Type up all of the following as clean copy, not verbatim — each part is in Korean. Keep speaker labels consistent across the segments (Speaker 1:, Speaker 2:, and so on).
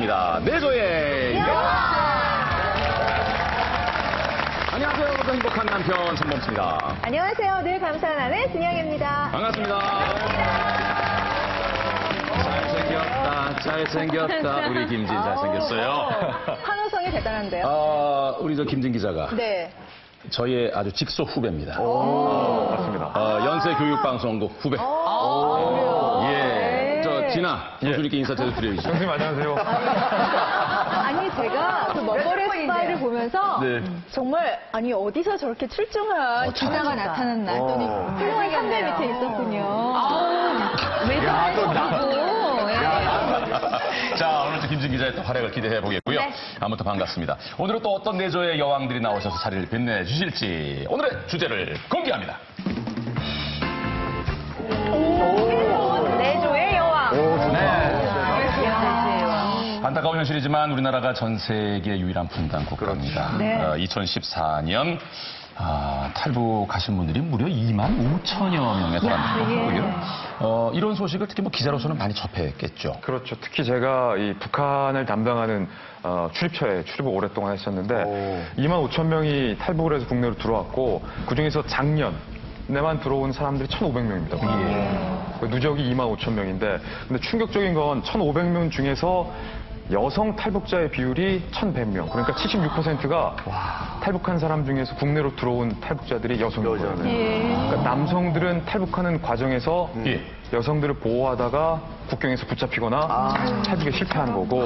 Speaker 1: 시작합니다. 내조의 안녕하세요. 여러분 행복한 남편 손범수입니다.
Speaker 2: 안녕하세요. 늘 감사한 아내 진영입니다.
Speaker 1: 반갑습니다. 잘생겼다. 우리 김진 잘생겼어요.
Speaker 2: 환호성이 대단한데요.
Speaker 1: 우리 저 김진 기자가
Speaker 2: 네.
Speaker 1: 저희의 아주 직속 후배입니다.
Speaker 3: 맞습니다.
Speaker 1: 연세교육방송국 후배.
Speaker 2: 그래요.
Speaker 1: 예. 저 진아, 선수님께 인사 제대로 드려주시죠.
Speaker 3: 선생님 안녕하세요.
Speaker 2: 아니 제가 그 먼거리 스파이를 보면서
Speaker 1: 네.
Speaker 2: 정말 아니 어디서 저렇게 출중한 기자가 나타났나 했더니 훌륭한 선배 밑에 있었군요. 왜 그러고?
Speaker 1: 자, 오늘 또 김진 기자의 또 활약을 기대해 보겠고요.
Speaker 2: 네.
Speaker 1: 아무튼 반갑습니다. 오늘은 또 어떤 내조의 여왕들이 나오셔서 자리를 빛내주실지 오늘의 주제를 공개합니다.
Speaker 2: 내조의 여왕.
Speaker 1: 안타까운 현실이지만 우리나라가 전 세계 유일한 분단 국가입니다.
Speaker 2: 네.
Speaker 1: 2014년 탈북하신 분들이 무려 2만 5천여 명에 달합니다. 이런 소식을 특히 뭐 기자로서는 많이 접했겠죠.
Speaker 3: 그렇죠. 특히 제가 이 북한을 담당하는 출입처에 출입을 오랫동안 했었는데 2만 5천 명이 탈북을 해서 국내로 들어왔고 그중에서 작년에만 들어온 사람들이 1,500명입니다. 누적이 2만 5천 명인데 근데 충격적인 건 1,500명 중에서 여성 탈북자의 비율이 1,100명. 그러니까 76%가 탈북한 사람 중에서 국내로 들어온 탈북자들이 여성인 거예요. 그러니까 남성들은 탈북하는 과정에서 여성들을 보호하다가 국경에서 붙잡히거나 탈북에 실패하는 거고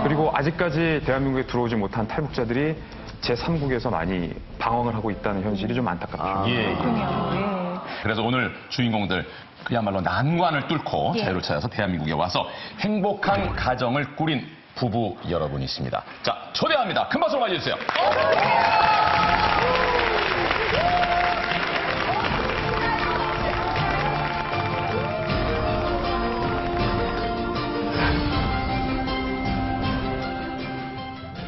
Speaker 3: 그리고 아직까지 대한민국에 들어오지 못한 탈북자들이 제3국에서 많이 방황을 하고 있다는 현실이 좀 안타깝죠.
Speaker 1: 그래서 오늘 주인공들 그야말로 난관을 뚫고 자유를 찾아서 대한민국에 와서 행복한 가정을 꾸린 부부 여러분이 있습니다. 자, 초대합니다. 큰 박수로 맞이해주세요.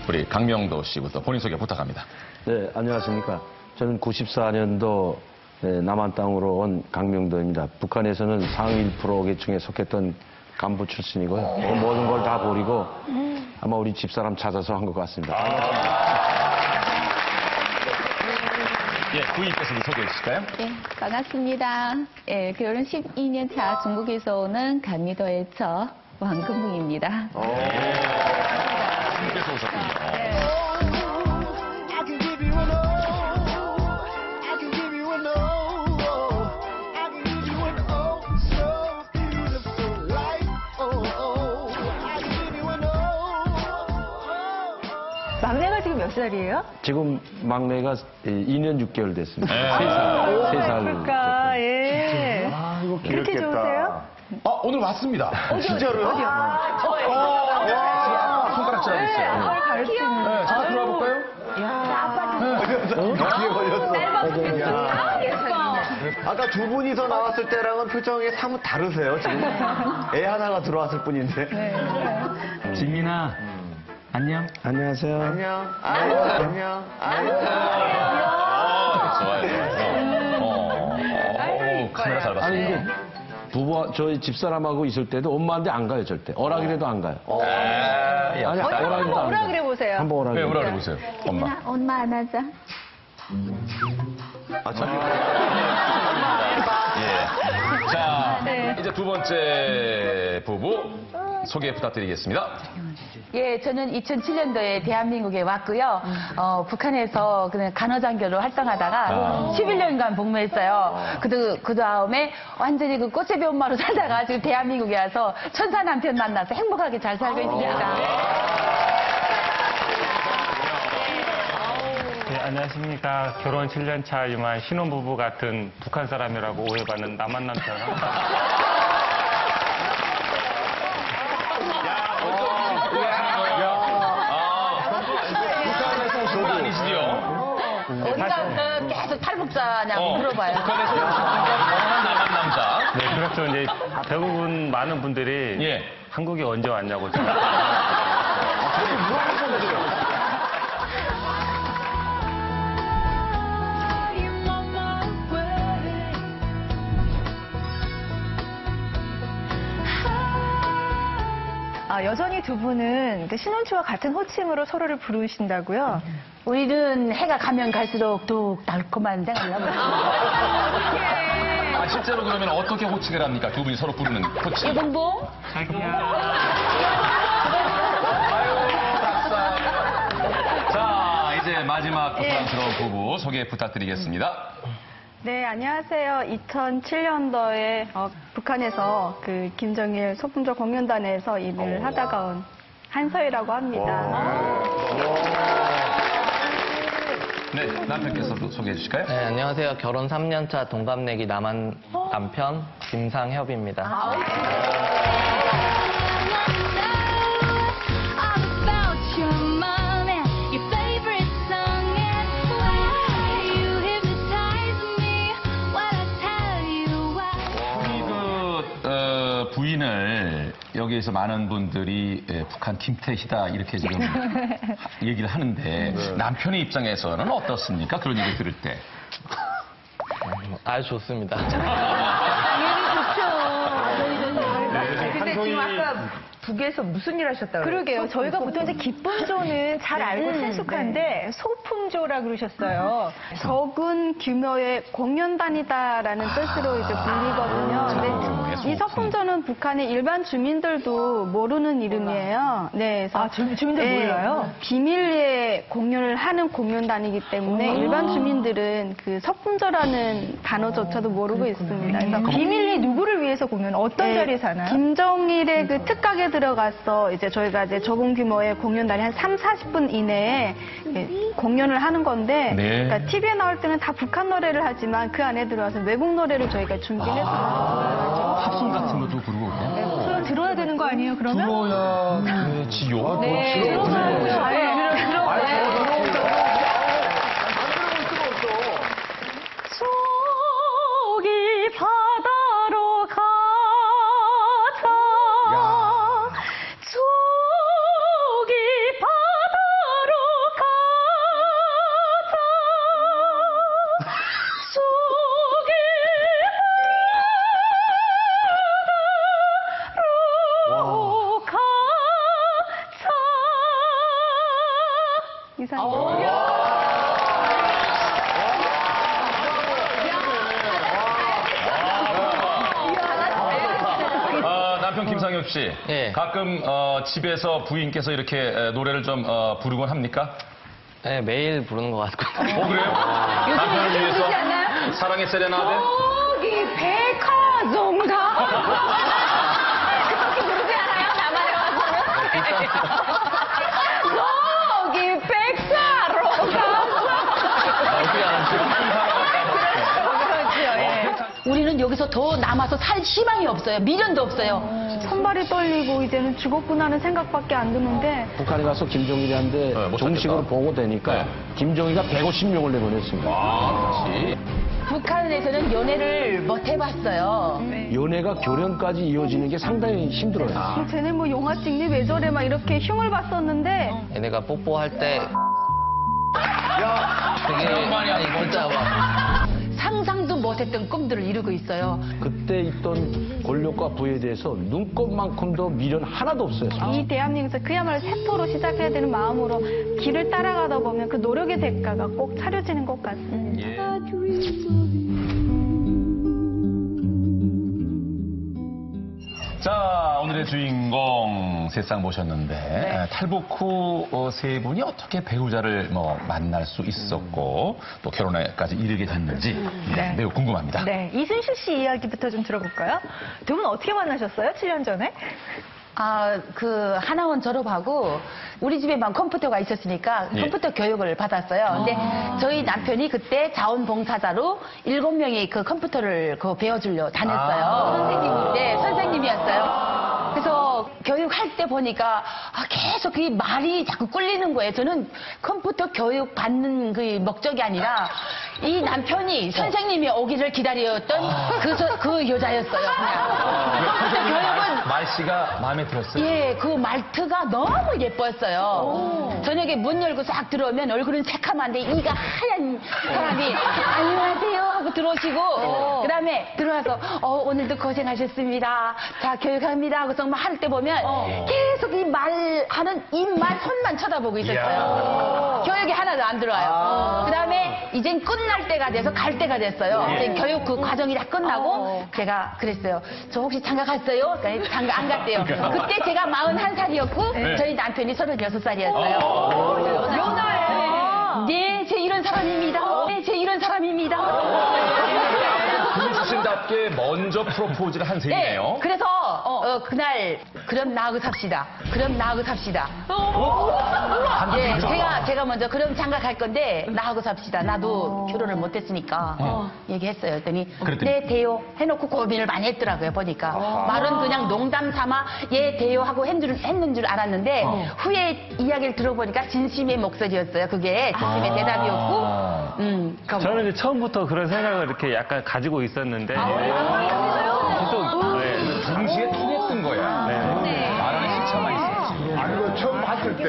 Speaker 1: 우리 강명도 씨부터 본인 소개 부탁합니다.
Speaker 4: 네, 안녕하십니까. 저는 94년도 남한 땅으로 온 강명도입니다. 북한에서는 상위 1% 계층에 속했던 간부 출신이고요. 모든 걸 다 버리고 아마 우리 집사람 찾아서 한 것 같습니다.
Speaker 1: 예, 부인께서도 소개해 주실까요?
Speaker 5: 네, 반갑습니다. 예, 결혼 12년 차 중국에서 오는 강미도의 처 왕금붕입니다.
Speaker 1: 부인께서 오셨군요.
Speaker 2: 막내가 지금 몇 살이에요?
Speaker 4: 지금 막내가 2년 6개월 됐습니다. 3살.
Speaker 2: 그러니까 예. 그렇게 좋으세요?
Speaker 1: 오늘 왔습니다.
Speaker 2: 진짜로요? 어디요?
Speaker 1: 손가락질 하고 있어요.
Speaker 2: 그걸 가르치는.
Speaker 1: 네, 잠깐 들어와 볼까요?
Speaker 6: 귀에 걸렸어.
Speaker 2: 예뻐.
Speaker 6: 아까 두 분이서 나왔을 때랑은 표정이 사뭇 다르세요, 지금. 애 하나가 들어왔을 뿐인데.
Speaker 7: 진민아, 안녕.
Speaker 4: 안녕하세요.
Speaker 6: 안녕. 안녕.
Speaker 1: 좋아요. 카메라 잘 봤어요.
Speaker 4: 아니, 근데 부부와 저희 집사람하고 있을 때도 엄마한테 안 가요, 절대. 오라기라도 안 가요. 아니, 오라기라도 안
Speaker 2: 오라
Speaker 4: 가요.
Speaker 2: 그래 보세요.
Speaker 4: 한번 오라기.
Speaker 1: 네, 뭐라 그러세요, 엄마.
Speaker 5: 엄마 안아줘.
Speaker 1: 예. 자, 이제 두 번째 부부 소개 부탁드리겠습니다.
Speaker 5: 예, 저는 2007년도에 대한민국에 왔고요. 북한에서 그냥 간호장교로 활동하다가 11년간 복무했어요. 그 다음에 완전히 그 꽃제비 엄마로 살다가 지금 대한민국에 와서 천사 남편 만나서 행복하게 잘 살고 있습니다.
Speaker 7: 네, 안녕하십니까. 결혼 7년 차이만 신혼부부 같은 북한 사람이라고 오해받는 남한 남편.
Speaker 5: 어디가 계속 탈북자냐고 물어봐요.
Speaker 1: 북한에서 나간 남자.
Speaker 7: 네, 그렇죠. 이제 대부분 많은 분들이
Speaker 1: 예.
Speaker 7: 한국에 언제 왔냐고.
Speaker 2: 여전히 두 분은 그 신혼초와 같은 호칭으로 서로를 부르신다고요?
Speaker 5: 우리는 해가 가면 갈수록 더욱 달콤한 생각을 하고 있습니다.
Speaker 1: 실제로 그러면 어떻게 호칭을 합니까? 두 분이 서로 부르는 호칭.
Speaker 5: 이봉봉?
Speaker 1: 자, 이제 마지막 부끄러운 부부 소개 부탁드리겠습니다.
Speaker 2: 네, 안녕하세요. 2007년도에 북한에서 그 김정일 소품조 공연단에서 일을 하다가 온 한서희라고 합니다.
Speaker 1: 네, 남편께서도 소개해 주실까요?
Speaker 8: 네, 안녕하세요. 결혼 3년차 동갑내기 남한 남편 김상협입니다.
Speaker 1: 부인을 여기에서 많은 분들이 북한 김태희다 이렇게 지금 얘기를 하는데 남편의 입장에서는 어떻습니까? 그런 얘기 들을 때.
Speaker 8: 아주 좋습니다.
Speaker 2: 근데 지금 아까
Speaker 9: 북에서 무슨 일 하셨다고
Speaker 2: 그러게요. 저희가 보통 이제 기쁨조는 잘 알고 친숙한데 소품조라 그러셨어요. 적은 규모의 공연단이다라는 뜻으로 이제 불리거든요. 근데 이 소품조는 북한의 일반 주민들도 모르는 이름이에요. 네, 그래서
Speaker 9: 주민들 몰라요?
Speaker 2: 비밀리에 공연을 하는 공연단이기 때문에 일반 주민들은 그 소품조라는 단어조차도 모르고 있습니다. 그래서
Speaker 9: 비밀리 누구를 위해서 공연 어떤 자리에서 하나요?
Speaker 2: 김정일의 그 특각에 들어가서 이제 저희가 이제 적은 규모의 공연단이 한 3, 40분 이내에 공연을 하는 건데
Speaker 1: 네.
Speaker 2: 그러니까 TV에 나올 때는 다 북한 노래를 하지만 그 안에 들어와서 외국 노래를 저희가 준비를 했어요.
Speaker 1: 팝송 같은 것도 부르고 그래요?
Speaker 9: 그럼 들어야 되는 거 아니에요, 그러면?
Speaker 1: 들어야 되지요.
Speaker 2: 네, 들어가요.
Speaker 5: 저기 바다로 가자. 저기 바다로 가자. 저기 바다로 가자.
Speaker 2: 이상.
Speaker 1: 남편 김상엽 씨,
Speaker 8: 예.
Speaker 1: 가끔 집에서 부인께서 이렇게 노래를 좀 부르곤 합니까?
Speaker 8: 네, 매일 부르는 것 같거든요.
Speaker 1: 그래요? 남편을 위해서 사랑의 세레나데?
Speaker 5: 저기 백화점가 그렇게 부르지 않아요? 나만의 와서는? 저기 백사로 가자.
Speaker 8: 어떻게 알았죠?
Speaker 5: 우리는 여기서 더 남아서 살 희망이 없어요. 미련도 없어요.
Speaker 2: 손발이 떨리고 이제는 죽었구나 하는 생각밖에 안 드는데
Speaker 4: 북한에 가서 김정일한테
Speaker 1: 못
Speaker 4: 정식으로
Speaker 1: 찾겠다.
Speaker 4: 보고되니까
Speaker 1: 네.
Speaker 4: 김정일가 150명을 내보냈습니다.
Speaker 1: 그렇지.
Speaker 5: 북한에서는 연애를 못 해봤어요.
Speaker 4: 연애가 결혼까지 이어지는 게 상당히 힘들어요.
Speaker 2: 쟤네 뭐 영화 찍니 왜 저래 막 이렇게 흉을 봤었는데
Speaker 8: 얘네가 뽀뽀할 때 되게
Speaker 1: 그런 말이 아니고
Speaker 8: 진짜 막
Speaker 5: 상상도 못했던 꿈들을 이루고 있어요.
Speaker 4: 그때 있던 권력과 부에 대해서 눈곱만큼도 미련 하나도 없어요.
Speaker 2: 이 대한민국에서 그야말로 세포로 시작해야 되는 마음으로 길을 따라가다 보면 그 노력의 대가가 꼭 차려지는 것 같습니다.
Speaker 1: 자, 오늘의 주인공 세상 모셨는데 탈북 후 세 분이 어떻게 배우자를 만날 수 있었고 또 결혼에까지 이르게 됐는지 매우 궁금합니다.
Speaker 9: 네, 이순실 씨 이야기부터 좀 들어볼까요? 두 분 어떻게 만나셨어요? 7년 전에?
Speaker 5: 그 하나원 졸업하고 우리 집에만 컴퓨터가 있었으니까
Speaker 1: 예.
Speaker 5: 컴퓨터 교육을 받았어요. 근데 저희 남편이 그때 자원봉사자로 7명이 그 컴퓨터를 배워주려 다녔어요. 선생님이었어요. 그래서 교육할 때 보니까 계속 그 말이 자꾸 꿀리는 거예요. 저는 컴퓨터 교육 받는 그 목적이 아니라 이 남편이 선생님이 오기를 기다렸던 그 여자였어요. 그냥. 컴퓨터 교육은
Speaker 1: 말씨가 마음에 들었어요?
Speaker 5: 예, 그 말투가 너무 예뻤어요. 저녁에 문 열고 싹 들어오면 얼굴은 새카만데 이가 하얀 사람이 안녕하세요 하고 들어오시고 그다음에 들어와서 오늘도 고생하셨습니다. 자, 교육합니다 하고서 막 할 때 보면 계속 이 말하는 입만 손만 쳐다보고 있었어요. 교육이 하나도 안 들어와요. 그다음에 이젠 끝날 때가 돼서 갈 때가 됐어요. 이제 교육 그 과정이 다 끝나고 제가 그랬어요. 저 혹시 장가 갔어요? 그러니까 장가 안 갔대요. 그때 제가 41살이었고 저희 남편이 36살이었어요. 네, 제 이런 사람입니다. 네, 제 이런 사람입니다.
Speaker 1: 군인 출신답게 먼저 프로포즈를 한 셈이네요.
Speaker 5: 네, 그래서 그날 그럼 나하고 삽시다. 그럼 나하고 삽시다. 예, 제가 먼저 그럼 장가 갈 건데 나하고 삽시다. 나도 결혼을 못했으니까 얘기했어요. 그랬더니 네 돼요 해놓고 고민을 많이 했더라고요. 보니까 말은 그냥 농담 삼아 예 돼요 하고 했는 줄 알았는데 후에 이야기를 들어보니까 진심의 목소리였어요. 그게 진심의 대답이었고.
Speaker 7: 저는 이제 처음부터 그런 생각을 이렇게 약간 가지고 있었는데 계속
Speaker 1: 동시에 통했던 거야. 말하는 시차만 있었지.
Speaker 10: 아니, 그 처음 봤을 때,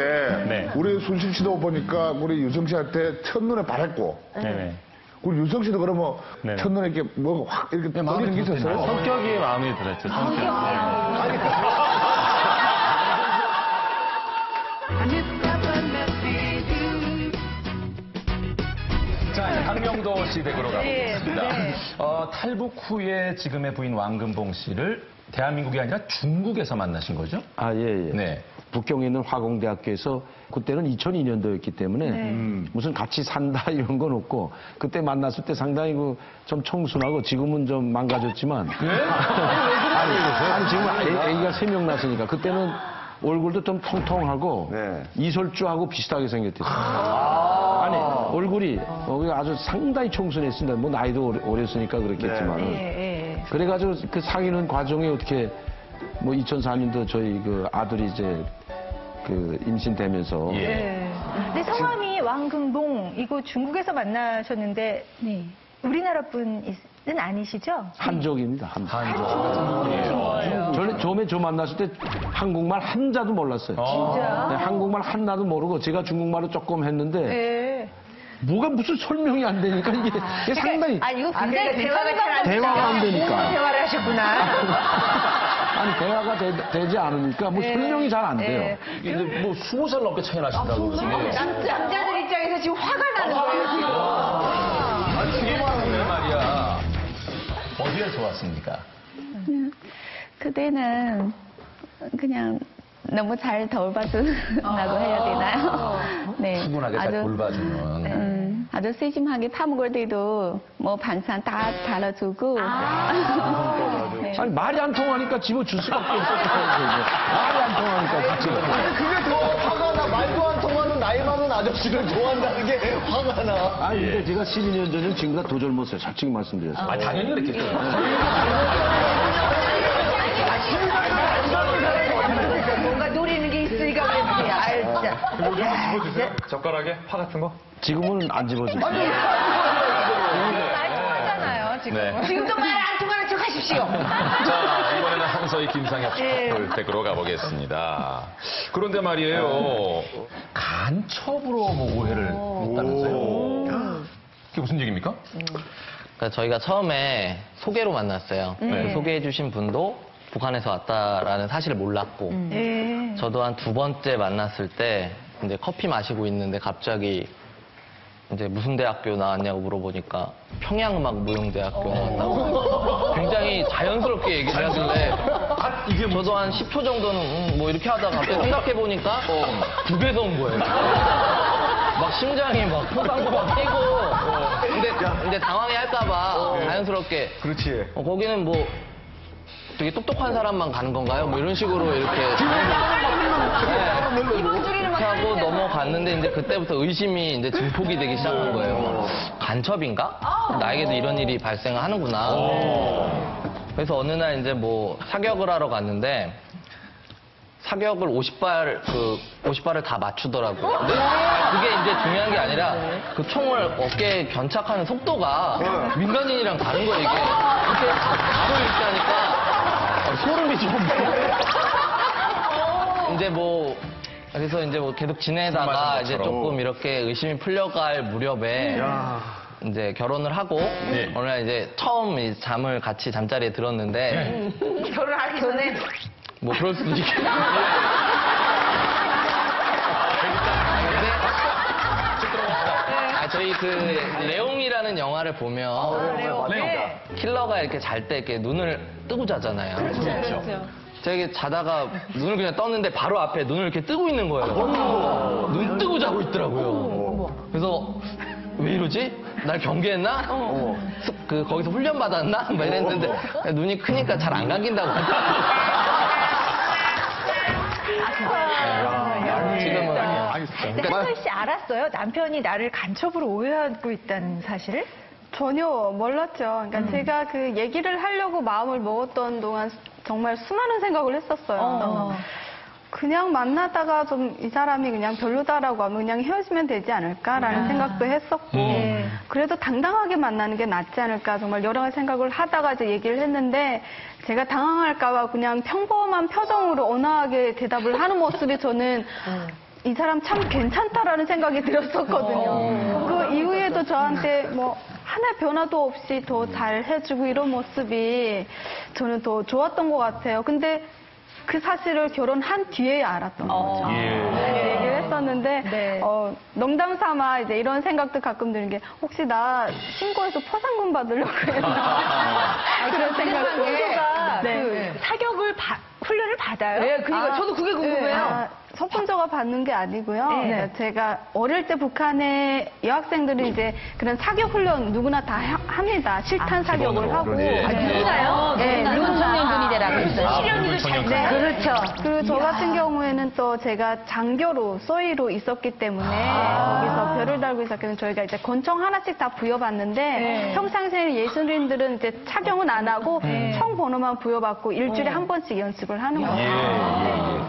Speaker 7: 네.
Speaker 10: 우리 순실 씨도 보니까 우리 유성 씨한테 첫눈에 반했고,
Speaker 7: 네네.
Speaker 10: 우리 유성 씨도 그러면
Speaker 7: 네네.
Speaker 10: 첫눈에 이렇게 뭐 확 이렇게 떨리는 게 있었어요?
Speaker 7: 성격이 마음에 들었죠. 성격.
Speaker 1: 자, 이제 강명도 씨 댁으로 가보겠습니다. 탈북 후에 지금의 부인 왕금봉 씨를 대한민국이 아니라 중국에서 만나신 거죠?
Speaker 4: 아, 예, 예.
Speaker 1: 네.
Speaker 4: 북경에 있는 화공대학교에서 그때는 2002년도였기 때문에 무슨 같이 산다 이런 건 없고 그때 만났을 때 상당히 좀 청순하고 지금은 좀 망가졌지만 아니 지금 애기가 3명 낳았으니까 그때는 얼굴도 좀 통통하고 이설주하고 비슷하게 생겼대요. 아니 얼굴이 아주 상당히 청순했습니다. 뭐 나이도 어렸으니까 그렇겠지만 그래가지고 그 사귀는 과정에 어떻게 뭐 2004년도 저희 그 아들이 이제 그 임신되면서
Speaker 9: 근데 성함이 왕금봉이고 중국에서 만나셨는데 우리나라 분은 아니시죠?
Speaker 4: 한족입니다. 한족. 저는 처음에 저 만났을 때 한국말 한자도 몰랐어요.
Speaker 9: 진짜?
Speaker 4: 네, 한국말 하나도 모르고 제가 중국말을 조금 했는데 뭐가 무슨 설명이 안 되니까 이게 상당히
Speaker 9: 이거 굉장히
Speaker 4: 대화가 안 되니까.
Speaker 9: 대화를 하셨구나.
Speaker 4: 아니 대화가 되지 않으니까 뭐 설명이 잘 안 돼요.
Speaker 1: 이제 뭐 20살 넘게 차이 나신다고 그러는데.
Speaker 2: 남자들 입장에서 지금 화가 나는 거예요, 지금.
Speaker 1: 지금 하는데 말이야. 어디에서 왔습니까?
Speaker 5: 그때는 그냥 너무 잘 돌봐준다고 해야 되나요? 네.
Speaker 1: 충분하게 잘 돌봐주는.
Speaker 5: 아주 세심하게 밥 먹을 때도 뭐 반찬 다 잘라주고.
Speaker 4: 아니 말이 안 통하니까 집어줄 수밖에 없었어요. 말이 안 통하니까 같이.
Speaker 6: 그게 더 화가 나. 말도 안 통하는 나이 많은 아저씨를 좋아한다는 게 화가 나.
Speaker 4: 아니 근데 제가 12년 전에는 지금보다 더 젊었어요. 솔직히 말씀드렸어요.
Speaker 1: 아, 당연히 그랬겠죠.
Speaker 2: 뭔가 노리는 게 있으니까 그랬지. 아유, 진짜.
Speaker 3: 그리고 좀 집어주세요. 젓가락에 파 같은 거.
Speaker 4: 지금은 안 집어주죠.
Speaker 2: 말 통하잖아요, 지금.
Speaker 1: 네.
Speaker 2: 지금도 말 안 통하는 척 하십시오.
Speaker 1: 자, 이번에는 한서희 김상혁 씨 댁으로 가보겠습니다. 그런데 말이에요. 간첩으로 뭐 오해를 했다면서요? 그게 무슨 얘기입니까?
Speaker 8: 그러니까 저희가 처음에 소개로 만났어요. 그 소개해주신 분도 북한에서 왔다라는 사실을 몰랐고, 저도 한 2번째 만났을 때 이제 커피 마시고 있는데 갑자기 이제 무슨 대학교 나왔냐고 물어보니까 평양음악무용대학교 나왔다고 굉장히 자연스럽게 얘기를 하길래 저도 한 10초 정도는 뭐 이렇게 하다가 갑자기 생각해보니까 북에서 온 거예요. 막 심장이 막 포상포상 뛰고 근데 당황해 할까봐 자연스럽게
Speaker 6: 그렇지.
Speaker 8: 거기는 뭐 되게 똑똑한 사람만 가는 건가요? 뭐 이런 식으로 이렇게 이렇게 하고 넘어갔는데 이제 그때부터 의심이 이제 증폭이 되기 시작한 거예요. 간첩인가? 나에게도 이런 일이 발생하는구나. 그래서 어느 날 이제 뭐 사격을 하러 갔는데 사격을 50발을 다 맞추더라고요. 근데 그게 이제 중요한 게 아니라 그 총을 어깨에 견착하는 속도가 민간인이랑 다른 거예요, 이게. 이렇게 바로 이렇게 하니까 소름이 좀. 이제 뭐, 그래서 이제 뭐 계속 지내다가 이제 조금 이렇게 의심이 풀려갈 무렵에 이제 결혼을 하고 어느 날 이제 처음 이 잠을 같이 잠자리에 들었는데
Speaker 5: 결혼하기 전에
Speaker 8: 뭐 그럴 수도 있겠네. 저희 그 레옹이라는 영화를 보면 킬러가 이렇게 잘 때 이렇게 눈을 뜨고 자잖아요.
Speaker 5: 그렇죠.
Speaker 8: 제가 이렇게 자다가 눈을 그냥 떴는데 바로 앞에 눈을 이렇게 뜨고 있는 거예요. 눈 뜨고 자고 있더라고요. 그래서 왜 이러지? 날 경계했나? 거기서 훈련 받았나? 막 이랬는데 눈이 크니까 잘 안 감긴다고 하더라고요. 지금은
Speaker 9: 근데 한솔 씨 알았어요? 남편이 나를 간첩으로 오해하고 있다는 사실을?
Speaker 2: 전혀 몰랐죠. 그러니까 제가 그 얘기를 하려고 마음을 먹었던 동안 정말 수많은 생각을 했었어요. 그냥 만나다가 좀 이 사람이 그냥 별로다라고 하면 그냥 헤어지면 되지 않을까라는 생각도 했었고 그래도 당당하게 만나는 게 낫지 않을까 정말 여러 가지 생각을 하다가 이제 얘기를 했는데 제가 당황할까봐 그냥 평범한 표정으로 온화하게 대답을 하는 모습이 저는 이 사람 참 괜찮다라는 생각이 들었었거든요. 그 이후에도 저한테 뭐 하나의 변화도 없이 더 잘 해주고 이런 모습이 저는 더 좋았던 것 같아요. 근데 그 사실을 결혼한 뒤에 알았던 거죠. 얘기를 했었는데 농담 삼아 이제 이런 생각도 가끔 드는 게 혹시 나 신고해서 포상금 받으려고 했나 그런 생각도
Speaker 9: 그 사격을 훈련을 받아요?
Speaker 5: 네, 그러니까 저도 그게 궁금해요.
Speaker 2: 석분조가 받는 게 아니고요. 그러니까 제가 어릴 때 북한의 여학생들은 이제 그런 사격 훈련 누구나 다 합니다. 실탄 사격을 하고.
Speaker 5: 누구나요?
Speaker 2: 네,
Speaker 5: 눈청년군이 되라고 했어요.
Speaker 1: 실력이도 잘
Speaker 2: 네,
Speaker 5: 그렇죠.
Speaker 2: 그리고 저 같은 경우에는 또 제가 장교로 소위로 있었기 때문에 거기서 별을 달고 있었기 때문에 저희가 이제 권총 하나씩 다 부여받는데 평상시에 예술인들은 이제 착용은 안 하고 총 번호만 부여받고 일주일에 한 번씩 연습을 하는 거예요.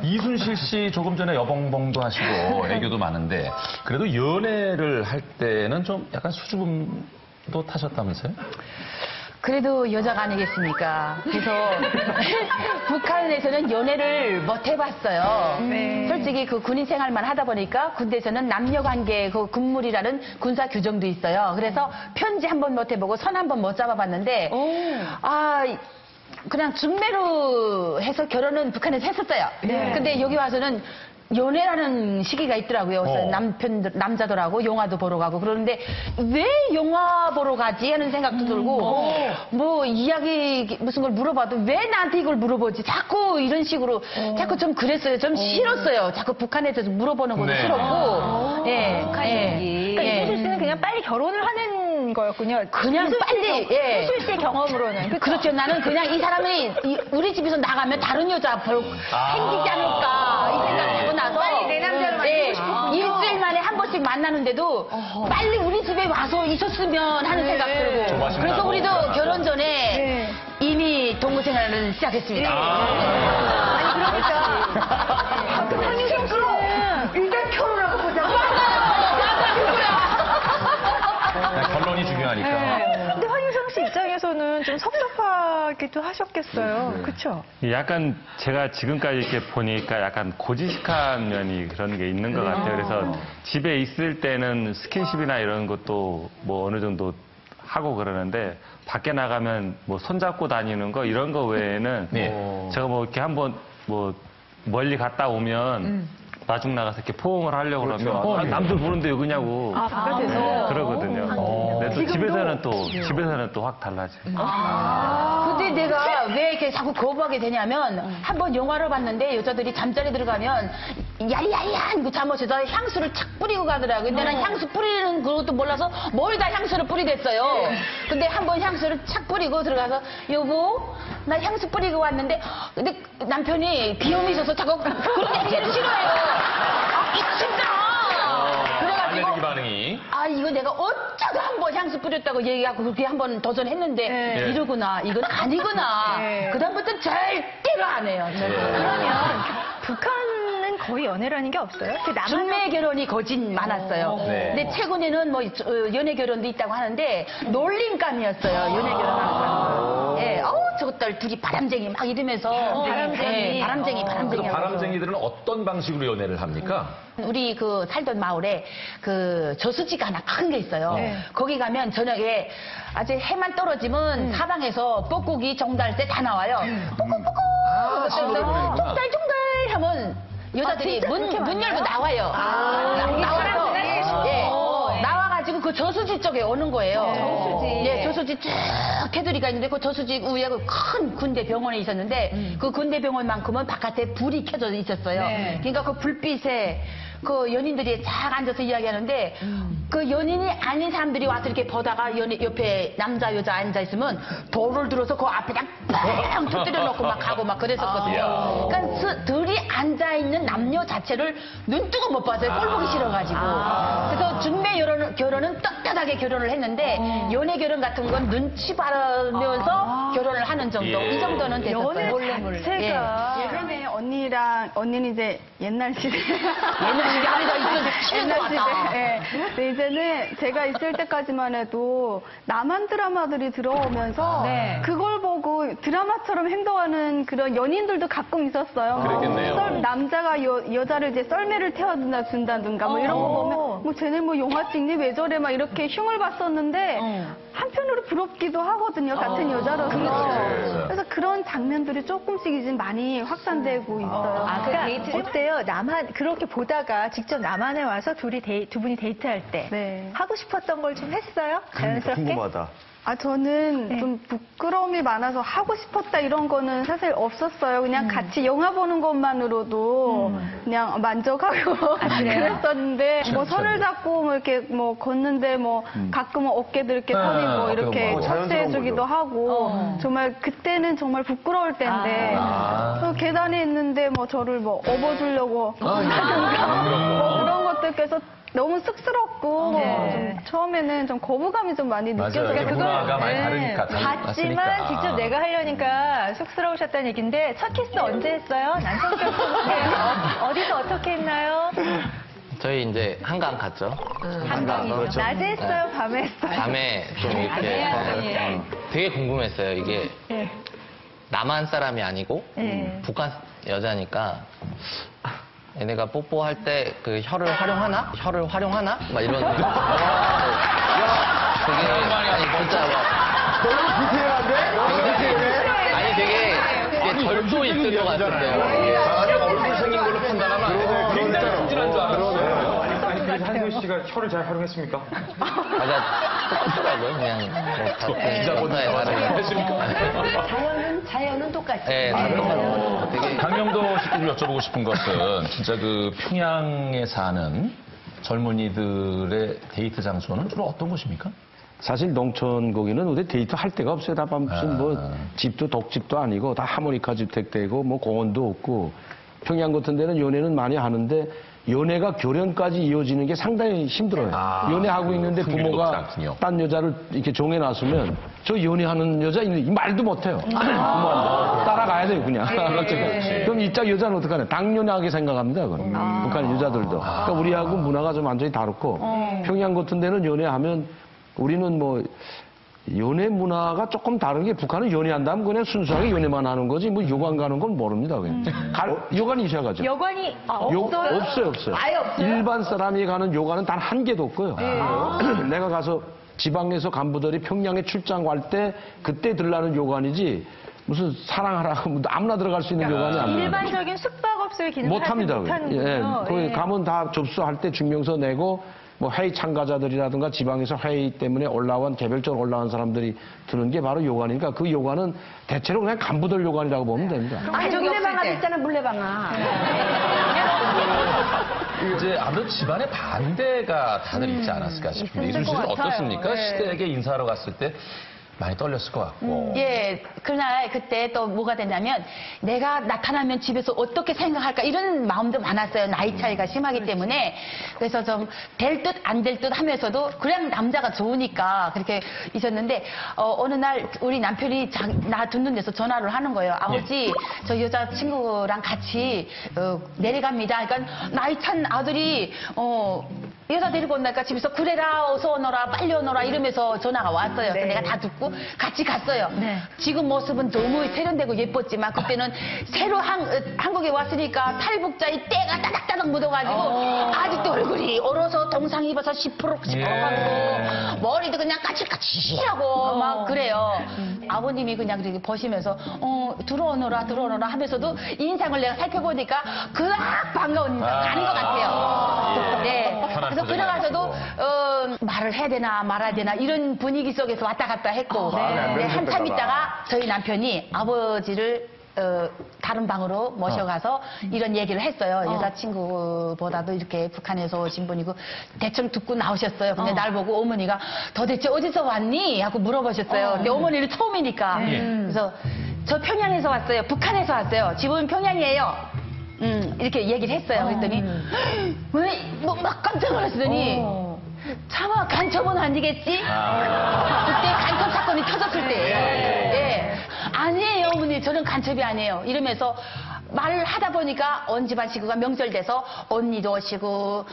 Speaker 1: 이순실 씨 조금 전에 여봉봉도 하시고 애교도 많은데 그래도 연애를 할 때는 좀 약간 수줍음도 타셨다면서요?
Speaker 5: 그래도 여자가 아니겠습니까? 그래서 북한에서는 연애를 못 해봤어요. 솔직히 그 군인 생활만 하다 보니까 군대에서는 남녀관계 그 군물이라는 군사 규정도 있어요. 그래서 편지 한 번 못 해보고 선 한 번 못 잡아봤는데 그냥 중매로 해서 결혼은 북한에서 했었어요. 근데 여기 와서는 연애라는 시기가 있더라고요. 그래서 남자들하고 영화도 보러 가고 그러는데 왜 영화 보러 가지 하는 생각도 들고 뭐 이야기 무슨 걸 물어봐도 왜 나한테 이걸 물어보지? 자꾸 이런 식으로 자꾸 좀 그랬어요. 좀 싫었어요. 자꾸 북한에 대해서 물어보는 것도 싫었고.
Speaker 9: 북한 얘기. 그러니까 이순실 씨는 그냥 빨리 결혼을 하는 거였군요.
Speaker 5: 그냥 빨리.
Speaker 9: 이순실 씨의 경험으로는.
Speaker 5: 그렇죠. 나는 그냥 이 사람이 우리 집에서 나가면 다른 여자 생기지 않을까 이 생각하고 나서
Speaker 9: 빨리 내 남자를 만나고 싶었군요.
Speaker 5: 일주일 만에 한 번씩 만나는데도 빨리 우리 집에 와서 있었으면 하는 생각 들고 그래서 우리도 결혼 전에 이미 동거 생활을 시작했습니다.
Speaker 9: 아니 그러니까 황유성 씨는 일단 결혼하고 보자.
Speaker 1: 결론이 중요하니까.
Speaker 9: 근데 황유성 씨 입장에서는 좀 섭섭하기도 하셨겠어요. 그렇죠?
Speaker 7: 약간 제가 지금까지 이렇게 보니까 약간 고지식한 면이 그런 게 있는 것 같아요. 그래서 집에 있을 때는 스킨십이나 이런 것도 뭐 어느 정도 하고 그러는데 밖에 나가면 뭐 손잡고 다니는 거 이런 거 외에는 제가 뭐 이렇게 한번 뭐 멀리 갔다 오면 마중 나가서 이렇게 포옹을 하려고 그러면 남들 보는데 왜 그냐고
Speaker 9: 바깥에서.
Speaker 7: 그러거든요. 근데 또 집에서는 또 확 달라져요.
Speaker 5: 근데 내가 왜 이렇게 자꾸 거부하게 되냐면 한번 영화를 봤는데 여자들이 잠자리 들어가면 야야야 이거 잠옷에다 향수를 착 뿌리고 가더라고요. 근데 난 향수 뿌리는 그것도 몰라서 머리다 향수를 뿌리댔어요. 근데 한번 향수를 착 뿌리고 들어가서 여보 나 향수 뿌리고 왔는데 근데 남편이 비염이 있어서 자꾸 그런 냄새를 싫어해요. 진짜.
Speaker 1: 알레르기 반응이.
Speaker 5: 이거 내가 어쩌다 나도 한번 향수 뿌렸다고 얘기하고 그렇게 한번 도전했는데 이러구나, 이건 아니구나. 그다음부터는 절대로 안 해요.
Speaker 9: 그러면 북한은 거의 연애라는 게 없어요?
Speaker 5: 중매 결혼이 거진 많았어요. 근데 최근에는 뭐 연애 결혼도 있다고 하는데 놀림감이었어요. 연애 결혼하는 사람은. 예, 저것들 둘이 바람쟁이 막 이러면서 바람쟁이.
Speaker 1: 그 바람쟁이들은 어떤 방식으로 연애를 합니까?
Speaker 5: 우리 그 살던 마을에 그 저수지가 하나 큰 게 있어요. 거기 가면 저녁에 아주 해만 떨어지면 사방에서 뻐꾸기, 정달새 다 나와요. 뽀꾸뽀꾸. 종달종달 하면 여자들이 문 열고 나와요. 나와서 나와가지고 그 저수지 쪽에 오는 거예요. 저수지 쭉 테두리가 있는데 그 저수지 위에 큰 군대 병원에 있었는데 그 군대 병원만큼은 바깥에 불이 켜져 있었어요. 그러니까 그 불빛에 그 연인들이 쫙 앉아서 이야기하는데 그 연인이 아닌 사람들이 와서 이렇게 보다가 옆에 남자 여자 앉아 있으면 돌을 들어서 그 앞에다 뻥 터뜨려 놓고 막 가고 막 그랬었거든요. 그러니까 둘이 앉아 있는 남녀 자체를 눈뜨고 못 봤어요. 꼴 보기 싫어가지고. 그래서 중매 결혼은 떳떳하게 결혼을 했는데 연애 결혼 같은 건 눈치 봐면서 결혼을 하는 정도. 이 정도는 됐었어요.
Speaker 2: 몰래. 제가 그러면 언니는 이제 옛날 시대.
Speaker 5: 옛날 시대 아니다.
Speaker 2: 옛날 시대. 근데 이제는 제가 있을 때까지만 해도 남한 드라마들이 들어오면서 그걸 보고 드라마처럼 행동하는 그런 연인들도 가끔 있었어요.
Speaker 1: 그랬겠네요.
Speaker 2: 남자가 여자를 이제 썰매를 태워준다든가 뭐 이런 거 보면 뭐 쟤네 뭐 영화 찍니 왜 저래 막 이렇게 흉을 봤었는데 한편으로 부럽기도 하거든요. 같은 여자로서. 그래서 그런 장면들이 조금씩 이제 많이 확산되고 있어요.
Speaker 9: 그러니까 어때요? 그렇게 보다가 직접 남한에 와서 두 분이 데이트할 때 하고 싶었던 걸 좀 했어요? 자연스럽게?
Speaker 6: 궁금하다.
Speaker 2: 저는 좀 부끄러움이 많아서 하고 싶었다 이런 거는 사실 없었어요. 그냥 같이 영화 보는 것만으로도 그냥 만족하고 그랬었는데 뭐 손을 잡고 뭐 이렇게 뭐 걷는데 뭐 가끔은 어깨들 이렇게 손이 뭐 이렇게 터치해주기도 하고 정말 그때는 정말 부끄러울 때인데 계단에 있는데 뭐 저를 뭐 업어주려고 뭐 그런 것들께서 너무 쑥스럽고 좀 처음에는 좀 거부감이 좀 많이 느껴져요.
Speaker 1: 문화가 많이 다르니까.
Speaker 9: 봤지만 직접 내가 하려니까 쑥스러우셨다는 얘기인데 첫 키스 언제 했어요? 난 성격 소개해요. 어디서 어떻게 했나요?
Speaker 8: 저희 이제 한강 갔죠.
Speaker 9: 한강이요.
Speaker 8: 가서
Speaker 9: 낮에 했어요? 밤에 했어요?
Speaker 8: 밤에 좀 이렇게 되게 궁금했어요. 이게 남한 사람이 아니고 북한 여자니까 얘네가 뽀뽀할 때 그 혀를 활용하나? 막 이런. 되게 아니 진짜 막
Speaker 6: 너무 디테일한데?
Speaker 8: 아니 되게 절도 있을 것 같은데요.
Speaker 1: 얼굴 생긴 걸로 판단하면 굉장히 순진한 줄 알아요.
Speaker 3: 그래서 한소희 씨가 혀를 잘 활용했습니까?
Speaker 8: 똑같더라고요. 그냥 기자보다에 다르게.
Speaker 9: 상황은 자연은 똑같이.
Speaker 8: 네, 다 똑같아요. 되게
Speaker 1: 강명도 씨께 좀 여쭤보고 싶은 것은 진짜 그 평양에 사는 젊은이들의 데이트 장소는 주로 어떤 곳입니까?
Speaker 4: 사실 농촌 거기는 어디 데이트 할 데가 없어요. 다 무슨 뭐 집도 독집도 아니고 다 하모니카 주택되고 뭐 공원도 없고 평양 같은 데는 연애는 많이 하는데 연애가 결혼까지 이어지는 게 상당히 힘들어요. 연애하고 있는데 부모가 딴 여자를 이렇게 정해놨으면 저 연애하는 여자 이 말도 못해요. 부모한테 따라가야 돼요 그냥. 그렇죠. 그럼 이짝 여자는 어떡하냐? 당연하게 생각합니다. 그럼. 북한 여자들도. 그러니까 우리하고 문화가 좀 완전히 다르고 평양 같은 데는 연애하면 우리는 뭐 연애 문화가 조금 다른 게 북한은 연애한다면 그냥 순수하게 연애만 하는 거지 뭐 여관 가는 건 모릅니다. 그냥. 여관이 있어야가죠.
Speaker 9: 여관이 없어요?
Speaker 4: 없어요.
Speaker 9: 아예 없어요?
Speaker 4: 일반 사람이 가는 요가는 단 한 개도 없고요. 내가 가서 지방에서 간부들이 평양에 출장 갈 때 그때 들라는 요관이지 무슨 사랑하라고 아무나 들어갈 수 있는 요관이 아니에요.
Speaker 9: 일반적인 숙박업소의 기능을
Speaker 4: 못합니다.
Speaker 9: 못하는군요.
Speaker 4: 거기 가면 다 접수할 때 증명서 내고 뭐 회의 참가자들이라든가 지방에서 회의 때문에 개별적으로 올라온 사람들이 드는 게 바로 요관이니까 그 요관은 대체로 그냥 간부들 요관이라고 보면 됩니다.
Speaker 2: 물레방아 있잖아, 물레방아.
Speaker 1: 이제 아무래도 집안의 반대가 다들 있지 않았을까 싶은데 이순 씨는 어떻습니까? 시댁에 인사하러 갔을 때 많이 떨렸을 것 같고.
Speaker 5: 예, 그날 그때 또 뭐가 됐냐면 내가 나타나면 집에서 어떻게 생각할까 이런 마음도 많았어요. 나이 차이가 심하기 때문에. 그래서 좀 될 듯 안 될 듯 하면서도 그냥 남자가 좋으니까 그렇게 있었는데 어느 날 우리 남편이 나 듣는 데서 전화를 하는 거예요. 아버지, 저 여자친구랑 같이 내려갑니다. 그러니까 나이 찬 아들이 여자 데리고 온다니까 집에서 그래라, 어서 오너라, 빨리 오너라 이러면서 전화가 왔어요. 그래서 내가 다 듣고 같이 갔어요. 지금 모습은 너무 세련되고 예뻤지만 그때는 새로 한국에 왔으니까 탈북자의 때가 따닥따닥 묻어가지고 아직도 얼굴이 얼어서 동상 입어서 시퍼룩시퍼룩하고 머리도 그냥 까칠까칠하고 막 그래요. 아버님이 그냥 그렇게 보시면서 들어오너라 하면서도 인상을 내가 살펴보니까 그악 반가운 인상 가는 것 같아요. 네. 그래서 들어가서도 말을 해야 되나 말아야 되나 이런 분위기 속에서 왔다 갔다 했고 한참 있다가 저희 남편이 아버지를 다른 방으로 모셔가서 이런 얘기를 했어요. 여자친구보다도 이렇게 북한에서 오신 분이고 대충 듣고 나오셨어요. 근데 날 보고 어머니가 도대체 어디서 왔니? 하고 물어보셨어요. 근데 어머니는 처음이니까. 그래서 저 평양에서 왔어요. 북한에서 왔어요. 집은 평양이에요. 이렇게 얘기를 했어요. 그랬더니 막 깜짝 놀랐더니 차마 간첩은 아니겠지? 그때 간첩 사건이 터졌을 때예요. 예. 아니에요, 어머니. 저는 간첩이 아니에요. 이러면서 말을 하다 보니까 온 집안 식구가 명절 돼서 언니도 오시고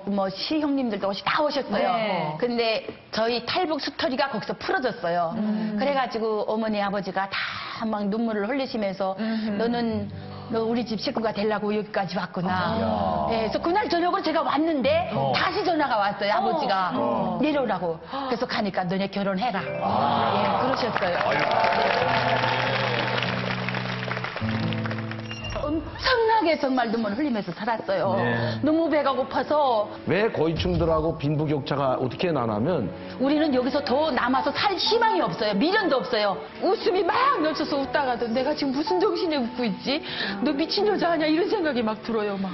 Speaker 5: 뭐 시형님들도 오시고 다 오셨어요. 근데 저희 탈북 스토리가 거기서 풀어졌어요. 그래가지고 어머니 아버지가 다 막 눈물을 흘리시면서 너 우리 집 식구가 되려고 여기까지 왔구나. 네, 그래서 그날 저녁으로 제가 왔는데 다시 전화가 왔어요. 아버지가 내려오라고. 그래서 가니까 너네 결혼해라. 예, 그러셨어요. 엄청나게 정말 눈물 흘리면서 살았어요. 너무 배가 고파서.
Speaker 4: 왜 고위층들하고 빈부격차가 어떻게 나냐면
Speaker 5: 우리는 여기서 더 남아서 살 희망이 없어요. 미련도 없어요. 웃음이 막 넘쳐서 웃다가도 내가 지금 무슨 정신에 웃고 있지? 너 미친 여자 아니야? 이런 생각이 막 들어요. 막.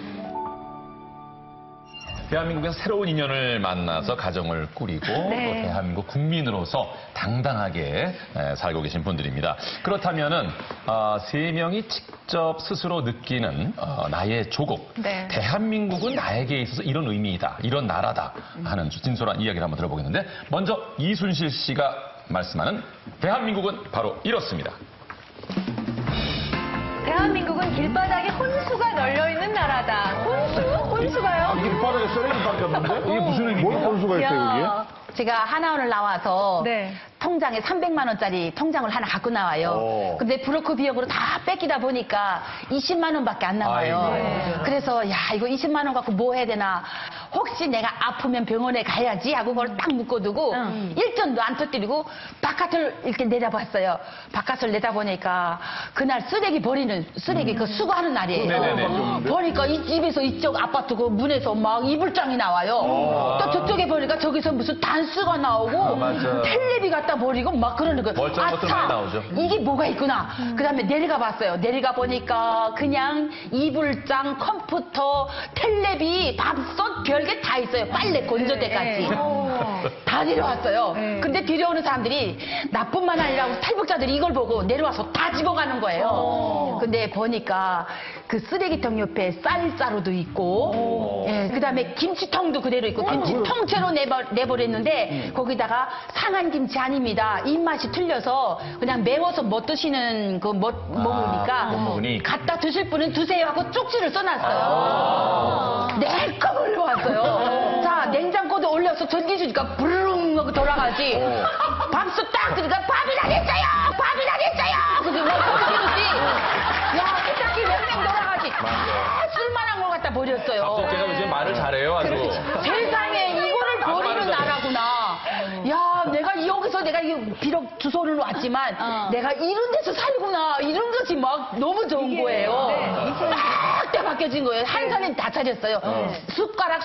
Speaker 1: 대한민국에서 새로운 인연을 만나서 가정을 꾸리고 또 대한민국 국민으로서 당당하게 살고 계신 분들입니다. 그렇다면은 세 명이 직접 스스로 느끼는 나의 조국, 대한민국은 나에게 있어서 이런 의미이다, 이런 나라다 하는 진솔한 이야기를 한번 들어보겠는데 먼저 이순실 씨가 말씀하는 대한민국은 바로 이렇습니다.
Speaker 9: 대한민국은 길바닥에 혼수가 널려있는 나라다. 혼수가요?
Speaker 10: 길바닥에 쓰레기밖에 없는데? 이게 무슨 의미입니까? 뭘 혼수가 있어요,
Speaker 5: 제가 하나원을 나와서 통장에 300만 원짜리 통장을 하나 갖고 나와요. 근데 브로커 비용으로 다 뺏기다 보니까 20만 원밖에 안 나와요. 그래서 야 이거 20만 원 갖고 뭐 해야 되나. 혹시 내가 아프면 병원에 가야지 하고 그걸 딱 묶어두고 일전도 안 터뜨리고 바깥을 이렇게 내다봤어요. 바깥을 내다보니까 그날 쓰레기 버리는 쓰레기 그 수거하는 날이에요. 보니까 이 집에서 이쪽 아파트 그 문에서 막 이불장이 나와요. 또 저쪽에 보니까 저기서 무슨 단수가 나오고 텔레비 갖다 버리고 막 그러는 거예요.
Speaker 1: 멀쩡한 것들 많이 나오죠.
Speaker 5: 이게 뭐가 있구나. 그다음에 내려가 봤어요. 내려가 보니까 그냥 이불장, 컴퓨터, 텔레비, 밥솥 별게 다 있어요. 빨래, 건조대까지. 다 내려왔어요. 근데 데려오는 사람들이 나뿐만 아니라 탈북자들이 이걸 보고 내려와서 다 집어가는 거예요. 근데 보니까 그 쓰레기통 옆에 쌀자루도 있고 그다음에 김치통도 그대로 있고 김치 통째로 내버렸는데 거기다가 상한 김치 아닙니다. 입맛이 틀려서 그냥 매워서 못 드시는 그 먹으니까 갖다 드실 분은 드세요 하고 쪽지를 써놨어요. 내꺼 올려왔어요. 자 냉장고도 올려서 전기 주니까 부르릉 하고 돌아가지. 밥솥 딱 드니까 밥이나 됐어요. 밥이나 됐어요. 그래서 막 소리지. 야 세탁기 몇명 돌아가지. 쓸만한 걸 갖다 버렸어요.
Speaker 1: 밥솥제가 요즘 말을 잘해요. 아주.
Speaker 5: 세상에 이거를 버리는 나라구나. 야, 내가 여기서 내가 비록 주소를 왔지만 내가 이런 데서 살구나. 이런 것이 막 너무 좋은 거예요. 딱 바뀌어진 거예요. 한 살이 다 차렸어요. 숟가락,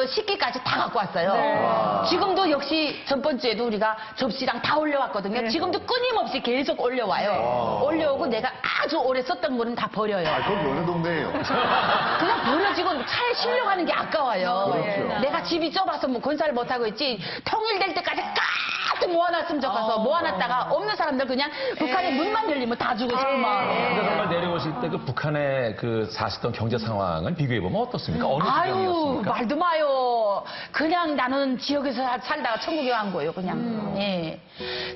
Speaker 5: 식기까지 다 갖고 왔어요. 지금도 역시 전 번째에도 우리가 접시랑 다 올려왔거든요. 지금도 끊임없이 계속 올려와요. 올려오고 내가 아주 오래 썼던 거는 다 버려요.
Speaker 10: 그건 어느 동네예요?
Speaker 5: 그냥 버려지고 차에 실려가는 게 아까워요. 내가 집이 좁아서 뭐 건사를 못하고 있지 통일될 때까지 가득 모아놨으면 좋겠어. 모아놨다가 없는 사람들 그냥 북한의 문만 열리면 다 죽어 정말.
Speaker 1: 근데 정말 내려오실 때 그 북한의 그 사시던 경제 상황을 비교해보면 어떻습니까? 어느
Speaker 5: 아유,
Speaker 1: 지경이었습니까?
Speaker 5: 말도 마요. 그냥 나는 지역에서 살다가 천국에 간 거예요, 그냥. 예.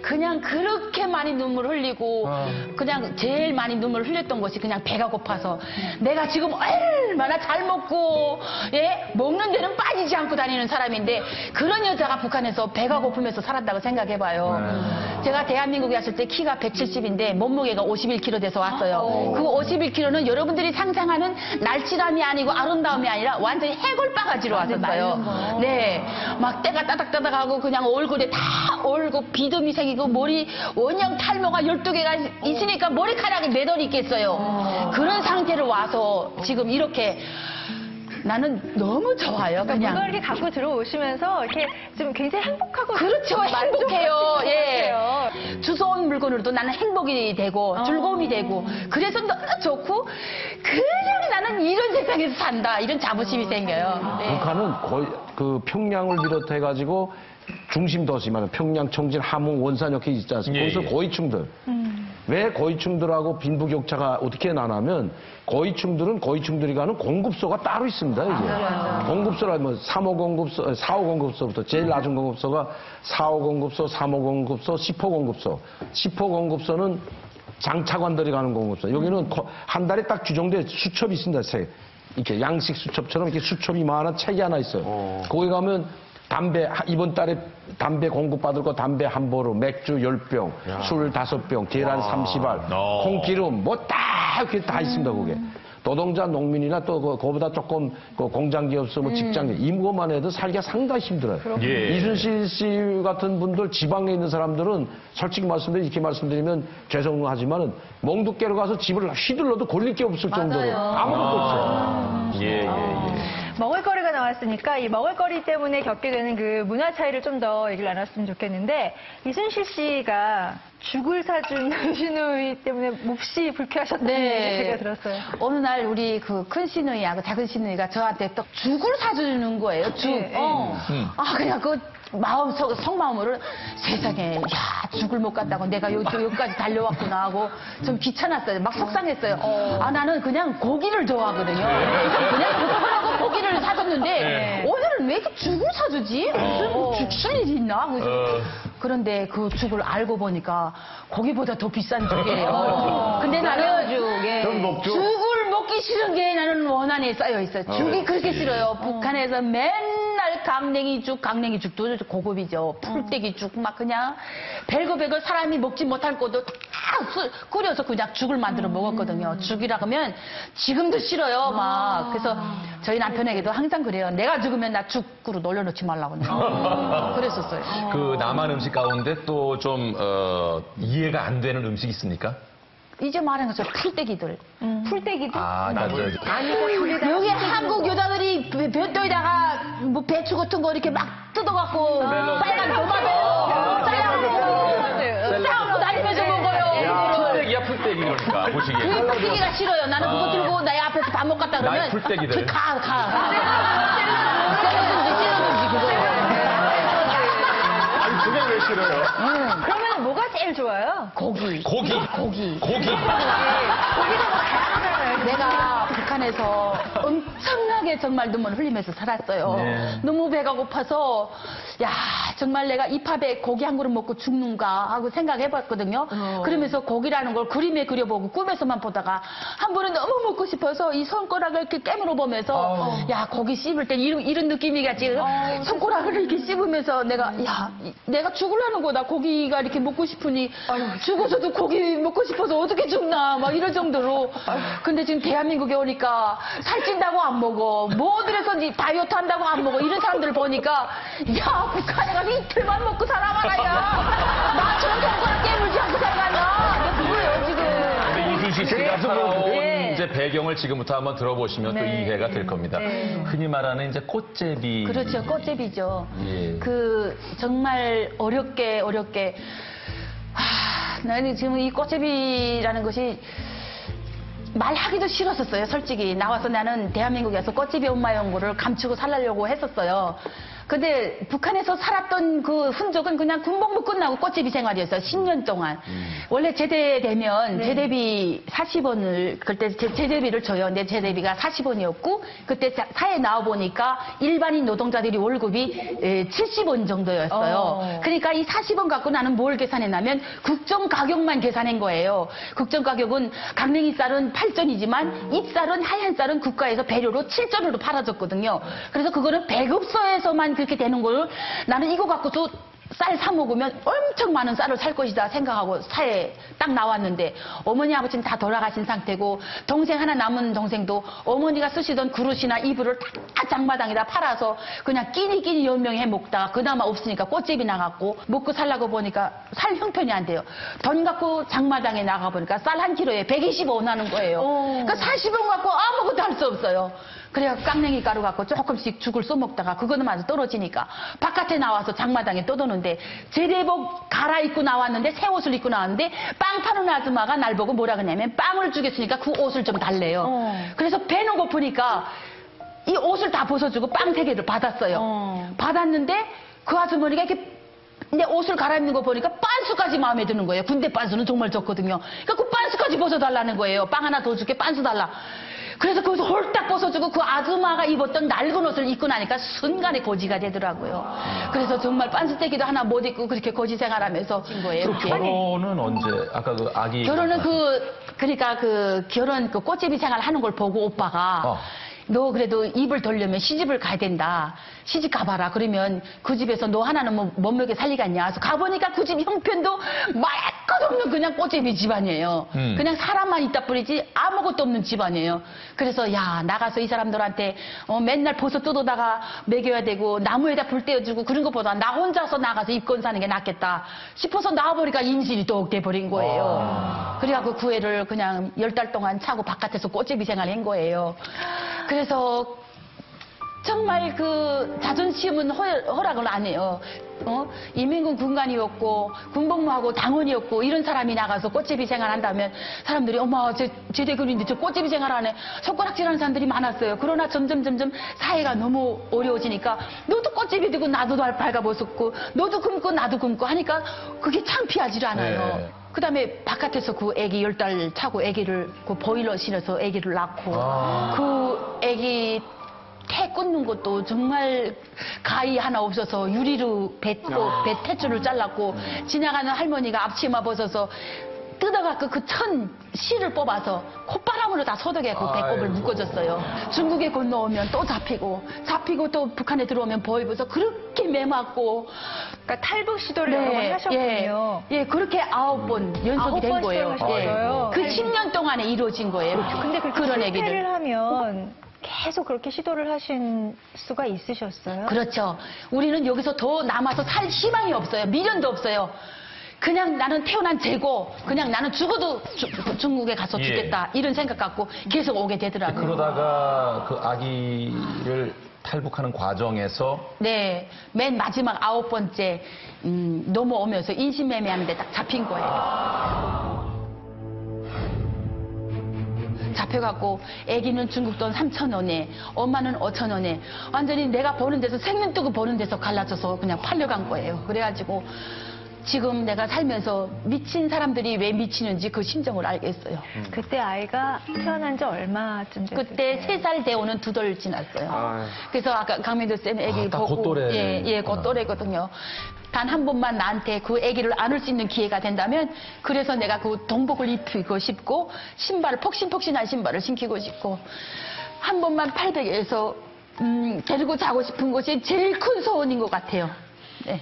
Speaker 5: 그냥 그렇게 많이 눈물 흘리고, 그냥 제일 많이 눈물 흘렸던 것이 그냥 배가 고파서. 내가 지금 얼마나 잘 먹고, 예? 먹는 데는 빠지지 않고 다니는 사람인데, 그런 여자가 북한에서 배가 고프면서 살았다고 생각해봐요. 제가 대한민국에 왔을 때 키가 170인데, 몸무게가 51kg 돼서 왔어요. 그 51kg는 여러분들이 상상하는 날씬함이 아니고 아름다움이 아니라 완전히 해골 바가지로 왔었어요. 네. 막 때가 따닥따닥하고 그냥 얼굴에 다 얼고 비듬이 생기고 머리 원형 탈모가 12개가 있으니까 머리카락이 몇 올 있겠어요. 그런 상태로 와서 지금 이렇게 나는 너무 좋아요. 그냥.
Speaker 9: 그걸 이렇게 갖고 들어오시면서 이렇게 좀 굉장히 행복하고
Speaker 5: 그렇죠. 행복해요. 예. 주워온 물건으로도 나는 행복이 되고 즐거움이 되고 그래서 너무 좋고 그냥 나는 이런 세상에서 산다. 이런 자부심이 생겨요. 네.
Speaker 4: 북한은 거의 그 평양을 비롯해가지고 중심 도시 말하면 평양, 청진, 함흥, 원산 이렇게 있지 않습니까?
Speaker 1: 예,
Speaker 4: 거기서
Speaker 1: 예.
Speaker 4: 고위층들. 왜 고위층들하고 빈부격차가 어떻게 나냐면 고위층들은 고위층들이 가는 공급소가 따로 있습니다. 이게. 공급소라 뭐 3호 공급소, 4호 공급소부터 제일 낮은 공급소가 4호 공급소, 3호 공급소, 10호 공급소. 10호 공급소는 장차관들이 가는 공급소. 여기는 한 달에 딱 규정된 수첩이 있습니다. 이렇게 양식 수첩처럼 이렇게 수첩이 많은 책이 하나 있어요. 거기 가면 담배, 이번 달에 담배 공급받을 거 담배 한 보루, 맥주 10병, 술 5병, 계란 30알, 콩기름, 뭐 다 이렇게 다 있습니다, 그게. 노동자, 농민이나 또 그거보다 조금 그 공장기업소, 뭐 직장인, 이무것만 해도 살기가 상당히 힘들어요.
Speaker 1: 예.
Speaker 4: 이순실 씨 같은 분들, 지방에 있는 사람들은 솔직히 이렇게 말씀드리면 죄송하지만은 몽두깨로 가서 집을 휘둘러도 걸릴 게 없을 정도로 아무것도 없어요.
Speaker 1: 예.
Speaker 9: 먹을거리가 나왔으니까 이 먹을거리 때문에 겪게 되는 그 문화 차이를 좀 더 얘기를 나눴으면 좋겠는데 이순실 씨가 죽을 사준 신우이 때문에 몹시 불쾌하셨다는 얘기 제가 들었어요.
Speaker 5: 어느 날 우리 그 큰 시누이하고 작은 시누이가 저한테 또 죽을 사주는 거예요. 죽. 그냥 그 속마음으로 세상에 야 죽을 못 갔다고 내가 여기까지 달려왔구나 하고 좀 귀찮았어요. 막 속상했어요. 나는 그냥 고기를 좋아하거든요. 그냥 그거하고 고기를 사줬는데 오늘은 왜 이렇게 죽을 사주지? 무슨 죽을 일이 있나? 그런데 그 죽을 알고 보니까 고기보다 더 비싼 죽이에요. 근데 나는 죽을 먹기 싫은 게 나는 원한에 쌓여 있어요. 죽이 그렇게 싫어요. 북한에서 맨날 강냉이죽도 고급이죠. 풀떼기죽 막 그냥 벨거벨거 사람이 먹지 못할 것도 다 끓여서 그냥 죽을 만들어 먹었거든요. 죽이라 하면 지금도 싫어요. 막 그래서 저희 남편에게도 항상 그래요. 내가 죽으면 나 죽으로 놀려놓지 말라고 그랬었어요.
Speaker 1: 그 남한 음식 가운데 또 좀 이해가 안 되는 음식이 있습니까?
Speaker 5: 이제 말한 것처럼 풀떼기들.
Speaker 9: 풀떼기도?
Speaker 5: 여기 한국 여자들이 볕도에다가 뭐 배추 같은 거 이렇게 막 뜯어갖고 빨간 도마뱀 싸우고 다니면서 먹어요.
Speaker 1: 풀떼기야, 풀떼기 그러니까 보시기에.
Speaker 5: 그 풀떼기가 싫어요. 나는 그거 들고 내 앞에서 밥 먹 갔다 그러면
Speaker 1: 나의 풀떼기들.
Speaker 5: 가.
Speaker 10: 그게 왜 싫어요?
Speaker 9: 그러면 뭐가 제일 좋아요?
Speaker 5: 고기.
Speaker 9: 고기도 뭐 다양하잖아요.
Speaker 5: 내가 북한에서 엄청나게 정말 눈물 흘리면서 살았어요. 너무 배가 고파서 야 정말 내가 이 팝에 고기 한 그릇 먹고 죽는가 하고 생각해봤거든요. 그러면서 고기라는 걸 그림에 그려보고 꿈에서만 보다가 한 번은 너무 먹고 싶어서 이 손가락을 이렇게 깨물어 보면서 야 고기 씹을 때 이런 느낌이겠지. 손가락을 이렇게 씹으면서 내가 죽으려는 거다. 고기가 이렇게 먹고 싶으니 죽어서도 고기 먹고 싶어서 어떻게 죽나 막 이럴 정도로. 근데 지금 대한민국에 오니까 살찐다고 안 먹어. 뭐 어디서 다이어트 한다고 안 먹어. 이런 사람들을 보니까 야 북한에 가서 이틀만 먹고 살아가라야. 나처럼 손가락 깨물지 않고 살아간다. 그거예요 지금.
Speaker 1: 근데 이순실 씨가 살아온 이제 배경을 지금부터 한번 들어보시면 또 이해가 될 겁니다. 흔히 말하는 이제 꽃제비.
Speaker 5: 그렇죠. 꽃제비죠.
Speaker 1: 예.
Speaker 5: 그 정말 어렵게 나는 지금 이 꽃제비라는 것이 말하기도 싫었었어요. 솔직히 나와서 나는 대한민국에서 꽃제비 엄마 연구를 감추고 살려고 했었어요. 근데 북한에서 살았던 그 흔적은 그냥 군복무 끝나고 꽃제비 생활이었어요. 10년 동안. 원래 제대되면 제대비 40원을 그때 제대비를 줘요. 근데 제대비가 40원이었고 그때 사회 나와 보니까 일반인 노동자들이 월급이 70원 정도였어요. 그러니까 이 40원 갖고 나는 뭘 계산했냐면 국정 가격만 계산한 거예요. 국정 가격은 강냉이 쌀은 8전이지만 잎쌀은 하얀 쌀은 국가에서 배료로 7전으로 팔아줬거든요. 그래서 그거는 배급소에서만 그렇게 되는 걸 나는 이거 갖고도 쌀 사 먹으면 엄청 많은 쌀을 살 것이다 생각하고 사회에 딱 나왔는데 어머니 아버지는 다 돌아가신 상태고 동생 하나 남은 동생도 어머니가 쓰시던 그릇이나 이불을 다 장마당에다 팔아서 그냥 끼니 연명해 먹다가 그나마 없으니까 꽃집이 나갔고 먹고 살라고 보니까 살 형편이 안 돼요. 돈 갖고 장마당에 나가보니까 쌀 한 킬로에 120원 하는 거예요. 그러니까 40원 갖고 아무것도 할 수 없어요. 그래서 깡냉이 가루 갖고 조금씩 죽을 써먹다가 그거는 마저 떨어지니까 바깥에 나와서 장마당에 떠도는데 제대복 갈아입고 나왔는데 새 옷을 입고 나왔는데 빵 파는 아줌마가 날 보고 뭐라 그러냐면 빵을 주겠으니까 그 옷을 좀 달래요. 그래서 배는 고프니까 이 옷을 다 벗어주고 빵 3개를 받았어요. 받았는데 그 아주머니가 이렇게 내 옷을 갈아입는 거 보니까 빤스까지 마음에 드는 거예요. 군대 빤스는 정말 좋거든요. 그러니까 그 빤스까지 벗어달라는 거예요. 빵 하나 더 줄게 빤스 달라. 그래서 거기서 홀딱 벗어주고 그 아줌마가 입었던 낡은 옷을 입고 나니까 순간에 거지가 되더라고요. 그래서 정말 빤스떼기도 하나 못 입고 그렇게 거지 생활하면서 진 거예요.
Speaker 1: 그럼 결혼은 언제? 아까 그 아기
Speaker 5: 결혼은 그러니까 결혼 꽃제비 생활 하는 걸 보고 오빠가 너 그래도 입을 돌려면 시집을 가야 된다. 시집 가봐라. 그러면 그 집에서 너 하나는 못 먹여 살리겠냐. 그래서 가보니까 그 집 형편도 말 것 없는 그냥 꽃제비 집안이에요. 그냥 사람만 있다 뿐이지 아무것도 없는 집안이에요. 그래서 야 나가서 이 사람들한테 맨날 버섯 뜯어다가 먹여야 되고 나무에다 불 떼어주고 그런 것보다 나 혼자서 나가서 입건 사는 게 낫겠다 싶어서 나와보니까 인신이 똑 돼버린 거예요. 그래갖고 그 애를 그냥 10달 동안 차고 바깥에서 꽃제비 생활한 거예요. 그래서 정말 그 자존심은 허락을 안 해요. 이민군 군관이었고 군복무하고 당원이었고 이런 사람이 나가서 꽃제비 생활한다면 사람들이 어머 제대군인데 저 꽃제비 생활하네 손가락질하는 사람들이 많았어요. 그러나 점점 사회가 너무 어려워지니까 너도 꽃제비 들고 나도 발가벗었고 너도 굶고 나도 굶고 하니까 그게 창피하지 않아요. 네. 그다음에 바깥에서 그 애기 10달 차고 애기를 그 보일러 실어서 애기를 낳고 그 애기 태 끊는 것도 정말 가위 하나 없어서 유리로 배 탯줄을 잘랐고 지나가는 할머니가 앞치마 벗어서 뜯어갖고 그 실을 뽑아서 콧바람으로 다 소독해 그 배꼽을 묶어줬어요. 중국에 건너오면 또 잡히고 또 북한에 들어오면 보입어서 그렇게 매맞고
Speaker 9: 그러니까 탈북 시도를 여러 번 하셨군요.
Speaker 5: 예, 그렇게 9번 연속이 된 거예요. 그 10년 동안에 이루어진 거예요.
Speaker 9: 근데 그렇게
Speaker 5: 그런
Speaker 9: 실패를
Speaker 5: 얘기를
Speaker 9: 하면 계속 그렇게 시도를 하신 수가 있으셨어요?
Speaker 5: 그렇죠. 우리는 여기서 더 남아서 살 희망이 없어요. 미련도 없어요. 그냥 나는 태어난 죄고 그냥 나는 죽어도 중국에 가서 죽겠다 이런 생각 갖고 계속 오게 되더라고요.
Speaker 1: 그러다가 그 아기를 탈북하는 과정에서
Speaker 5: 네, 맨 마지막 9번째 넘어오면서 인신매매하는데 딱 잡힌 거예요. 잡혀갖고 아기는 중국 돈 3,000원에 엄마는 5,000원에 완전히 내가 버는 데서 생면 뜨고 버는 데서 갈라져서 그냥 팔려간 거예요. 그래가지고 지금 내가 살면서 미친 사람들이 왜 미치는지 그 심정을 알겠어요.
Speaker 9: 그때 아이가 태어난 지 얼마쯤 됐어요?
Speaker 5: 그때 3살 되오는 2돌 지났어요. 그래서 아까 강민도 쌤 아기 보고
Speaker 1: 곧또래.
Speaker 5: 곧또래거든요. 단 한 번만 나한테 그 아기를 안을 수 있는 기회가 된다면 그래서 내가 그 동복을 입히고 싶고 신발을 폭신폭신한 신발을 신기고 싶고 한 번만 800에서 데리고 자고 싶은 것이 제일 큰 소원인 것 같아요. 네.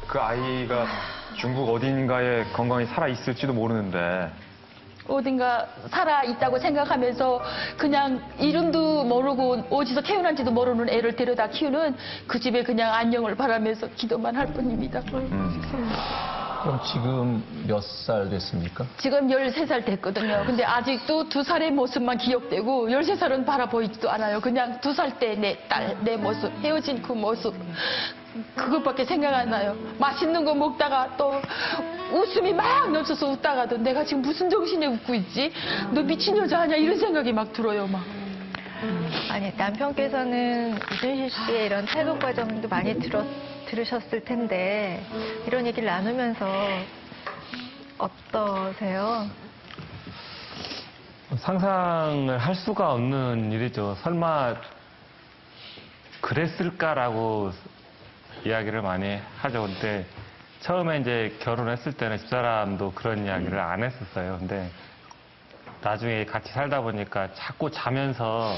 Speaker 3: 그 아이가 중국 어딘가에 건강히 살아있을지도 모르는데
Speaker 5: 어딘가 살아있다고 생각하면서 그냥 이름도 모르고 어디서 태어난지도 모르는 애를 데려다 키우는 그 집에 그냥 안녕을 바라면서 기도만 할 뿐입니다.
Speaker 1: 그럼 지금 몇 살 됐습니까?
Speaker 5: 지금 13살 됐거든요. 근데 아직도 2살의 모습만 기억되고 13살은 바라보이지도 않아요. 그냥 2살 때 내 딸, 내 모습, 헤어진 그 모습. 그것밖에 생각 안 나요. 맛있는 거 먹다가 또 웃음이 막 넘쳐서 웃다가도 내가 지금 무슨 정신에 웃고 있지? 너 미친 여자 아니야? 이런 생각이 막 들어요, 막.
Speaker 9: 아니, 남편께서는 이순실 씨의 이런 탈북 과정도 많이 들으셨을 텐데, 이런 얘기를 나누면서 어떠세요?
Speaker 7: 상상을 할 수가 없는 일이죠. 설마 그랬을까라고 이야기를 많이 하죠. 근데 처음에 이제 결혼했을 때는 집사람도 그런 이야기를 안 했었어요. 근데 나중에 같이 살다 보니까 자꾸 자면서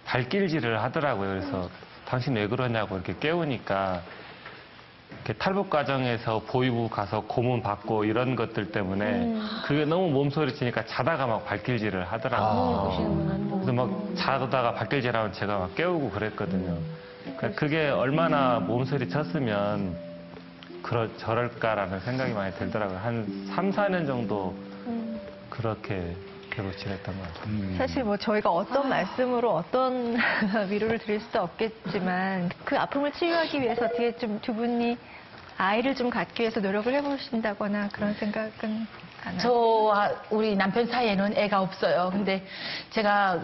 Speaker 7: 발길질을 하더라고요. 그래서 당신 왜 그러냐고 이렇게 깨우니까 이렇게 탈북 과정에서 보이고 가서 고문 받고 이런 것들 때문에 그게 너무 몸소리 치니까 자다가 막 발길질을 하더라고요. 그래서 막 자다가 발길질하면 제가 막 깨우고 그랬거든요. 그러니까 그게 얼마나 몸소리 쳤으면 저럴까라는 생각이 많이 들더라고요. 한 3, 4년 정도 그렇게 계속 지냈던 것 같아요.
Speaker 9: 사실 뭐 저희가 어떤 말씀으로 어떤 위로를 드릴 수도 없겠지만 그 아픔을 치유하기 위해서 어떻게 좀 두 분이 아이를 좀 갖기 위해서 노력을 해보신다거나 그런 생각은 안 하세요?
Speaker 5: 저와 우리 남편 사이에는 애가 없어요. 근데 제가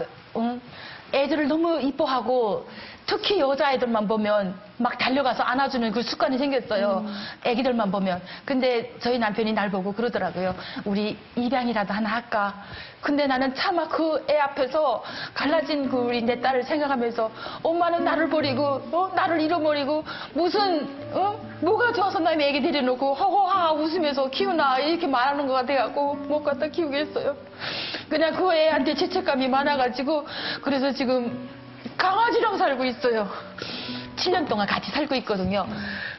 Speaker 5: 애들을 너무 이뻐하고 특히 여자아이들만 보면 막 달려가서 안아주는 그 습관이 생겼어요. 애기들만 보면. 근데 저희 남편이 날 보고 그러더라고요. 우리 입양이라도 하나 할까? 근데 나는 차마 그 애 앞에서 갈라진 그 우리 내 딸을 생각하면서 엄마는 나를 버리고 나를 잃어버리고 무슨 뭐가 좋아서 남의 애기 데려놓고 허허하 웃으면서 키우나 이렇게 말하는 것 같아갖고 못 갖다 키우겠어요. 그냥 그 애한테 죄책감이 많아가지고 그래서 지금 강아지랑 살고 있어요. 7년 동안 같이 살고 있거든요.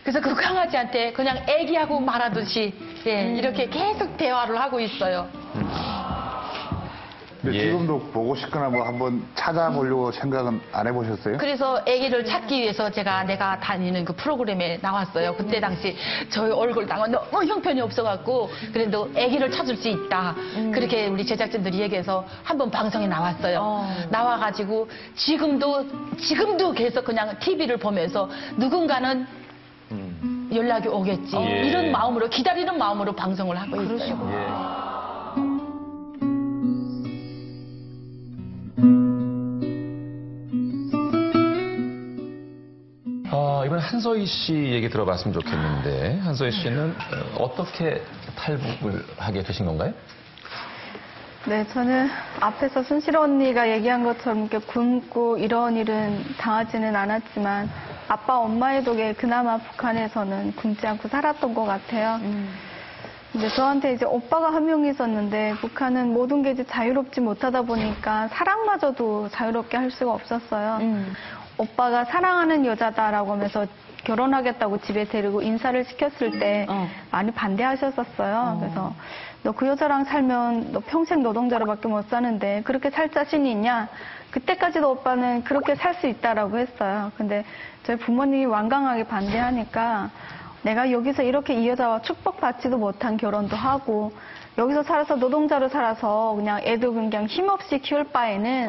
Speaker 5: 그래서 그 강아지한테 그냥 애기하고 말하듯이 이렇게 계속 대화를 하고 있어요.
Speaker 10: 근데
Speaker 1: 예.
Speaker 10: 지금도 보고 싶거나 뭐 한번 찾아보려고 생각은 안 해보셨어요?
Speaker 5: 그래서 아기를 찾기 위해서 내가 다니는 그 프로그램에 나왔어요. 그때 당시 저희 얼굴 당은 너무 형편이 없어갖고 그래도 아기를 찾을 수 있다. 그렇게 우리 제작진들이 얘기해서 한번 방송에 나왔어요. 나와가지고 지금도 계속 그냥 TV를 보면서 누군가는 연락이 오겠지.
Speaker 1: 예.
Speaker 5: 이런 마음으로 기다리는 마음으로 방송을 하고 있어요.
Speaker 1: 이번에 한서희 씨 얘기 들어봤으면 좋겠는데 한서희 씨는 어떻게 탈북을 하게 되신 건가요?
Speaker 2: 네, 저는 앞에서 순실 언니가 얘기한 것처럼 이렇게 굶고 이런 일은 당하지는 않았지만 아빠, 엄마의 덕에 그나마 북한에서는 굶지 않고 살았던 것 같아요. 근데 저한테 이제 오빠가 한 명 있었는데 북한은 모든 게 이제 자유롭지 못하다 보니까 사랑마저도 자유롭게 할 수가 없었어요. 오빠가 사랑하는 여자다라고 하면서 결혼하겠다고 집에 데리고 인사를 시켰을 때 많이 반대하셨었어요. 그래서 너 그 여자랑 살면 너 평생 노동자로밖에 못 사는데 그렇게 살 자신이 있냐? 그때까지도 오빠는 그렇게 살 수 있다라고 했어요. 근데 저희 부모님이 완강하게 반대하니까 내가 여기서 이렇게 이 여자와 축복받지도 못한 결혼도 하고 여기서 살아서 노동자로 살아서 그냥 애도 그냥 힘없이 키울 바에는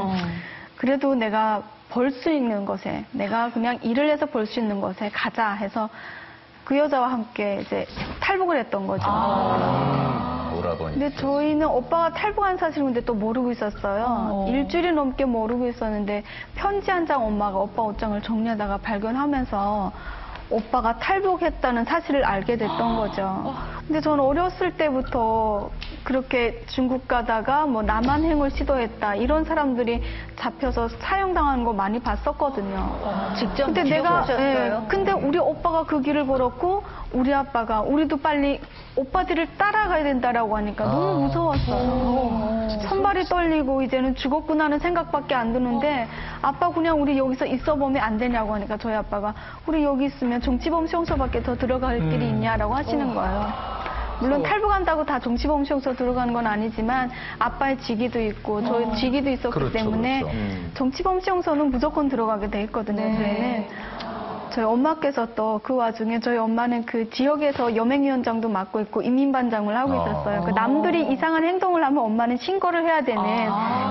Speaker 2: 그래도 내가 벌 수 있는 것에 내가 그냥 일을 해서 벌 수 있는 것에 가자 해서 그 여자와 함께 이제 탈북을 했던 거죠.
Speaker 1: 오라버니.
Speaker 2: 근데 저희는 오빠가 탈북한 사실을 근데 또 모르고 있었어요. 일주일이 넘게 모르고 있었는데 편지 한 장 엄마가 오빠 옷장을 정리하다가 발견하면서 오빠가 탈북했다는 사실을 알게 됐던 거죠. 근데 저는 어렸을 때부터 그렇게 중국 가다가 뭐 남한행을 시도했다 이런 사람들이 잡혀서 사형당하는 거 많이 봤었거든요.
Speaker 9: 직접
Speaker 2: 근데 내가
Speaker 9: 겪으셨어요?
Speaker 2: 근데 우리 오빠가 그 길을 걸었고 우리 아빠가 우리도 빨리 오빠들을 따라가야 된다라고 하니까 너무 무서웠어요. 손발이 떨리고 이제는 죽었구나 하는 생각밖에 안 드는데 아빠 그냥 우리 여기서 있어 보면 안 되냐고 하니까 저희 아빠가 우리 여기 있으면 정치범 수용소밖에 더 들어갈 길이 있냐라고 하시는 거예요. 물론 탈북한다고 다 정치범 수용소 들어가는 건 아니지만 아빠의 직위도 있고 저의 직위도 있었기
Speaker 1: 그렇죠,
Speaker 2: 때문에
Speaker 1: 그렇죠.
Speaker 2: 정치범 수용소는 무조건 들어가게 돼 있거든요. 저희는 저희 엄마께서 또 그 와중에 저희 엄마는 그 지역에서 여맹위원장도 맡고 있고 인민반장을 하고 있었어요. 그 남들이 이상한 행동을 하면 엄마는 신고를 해야 되는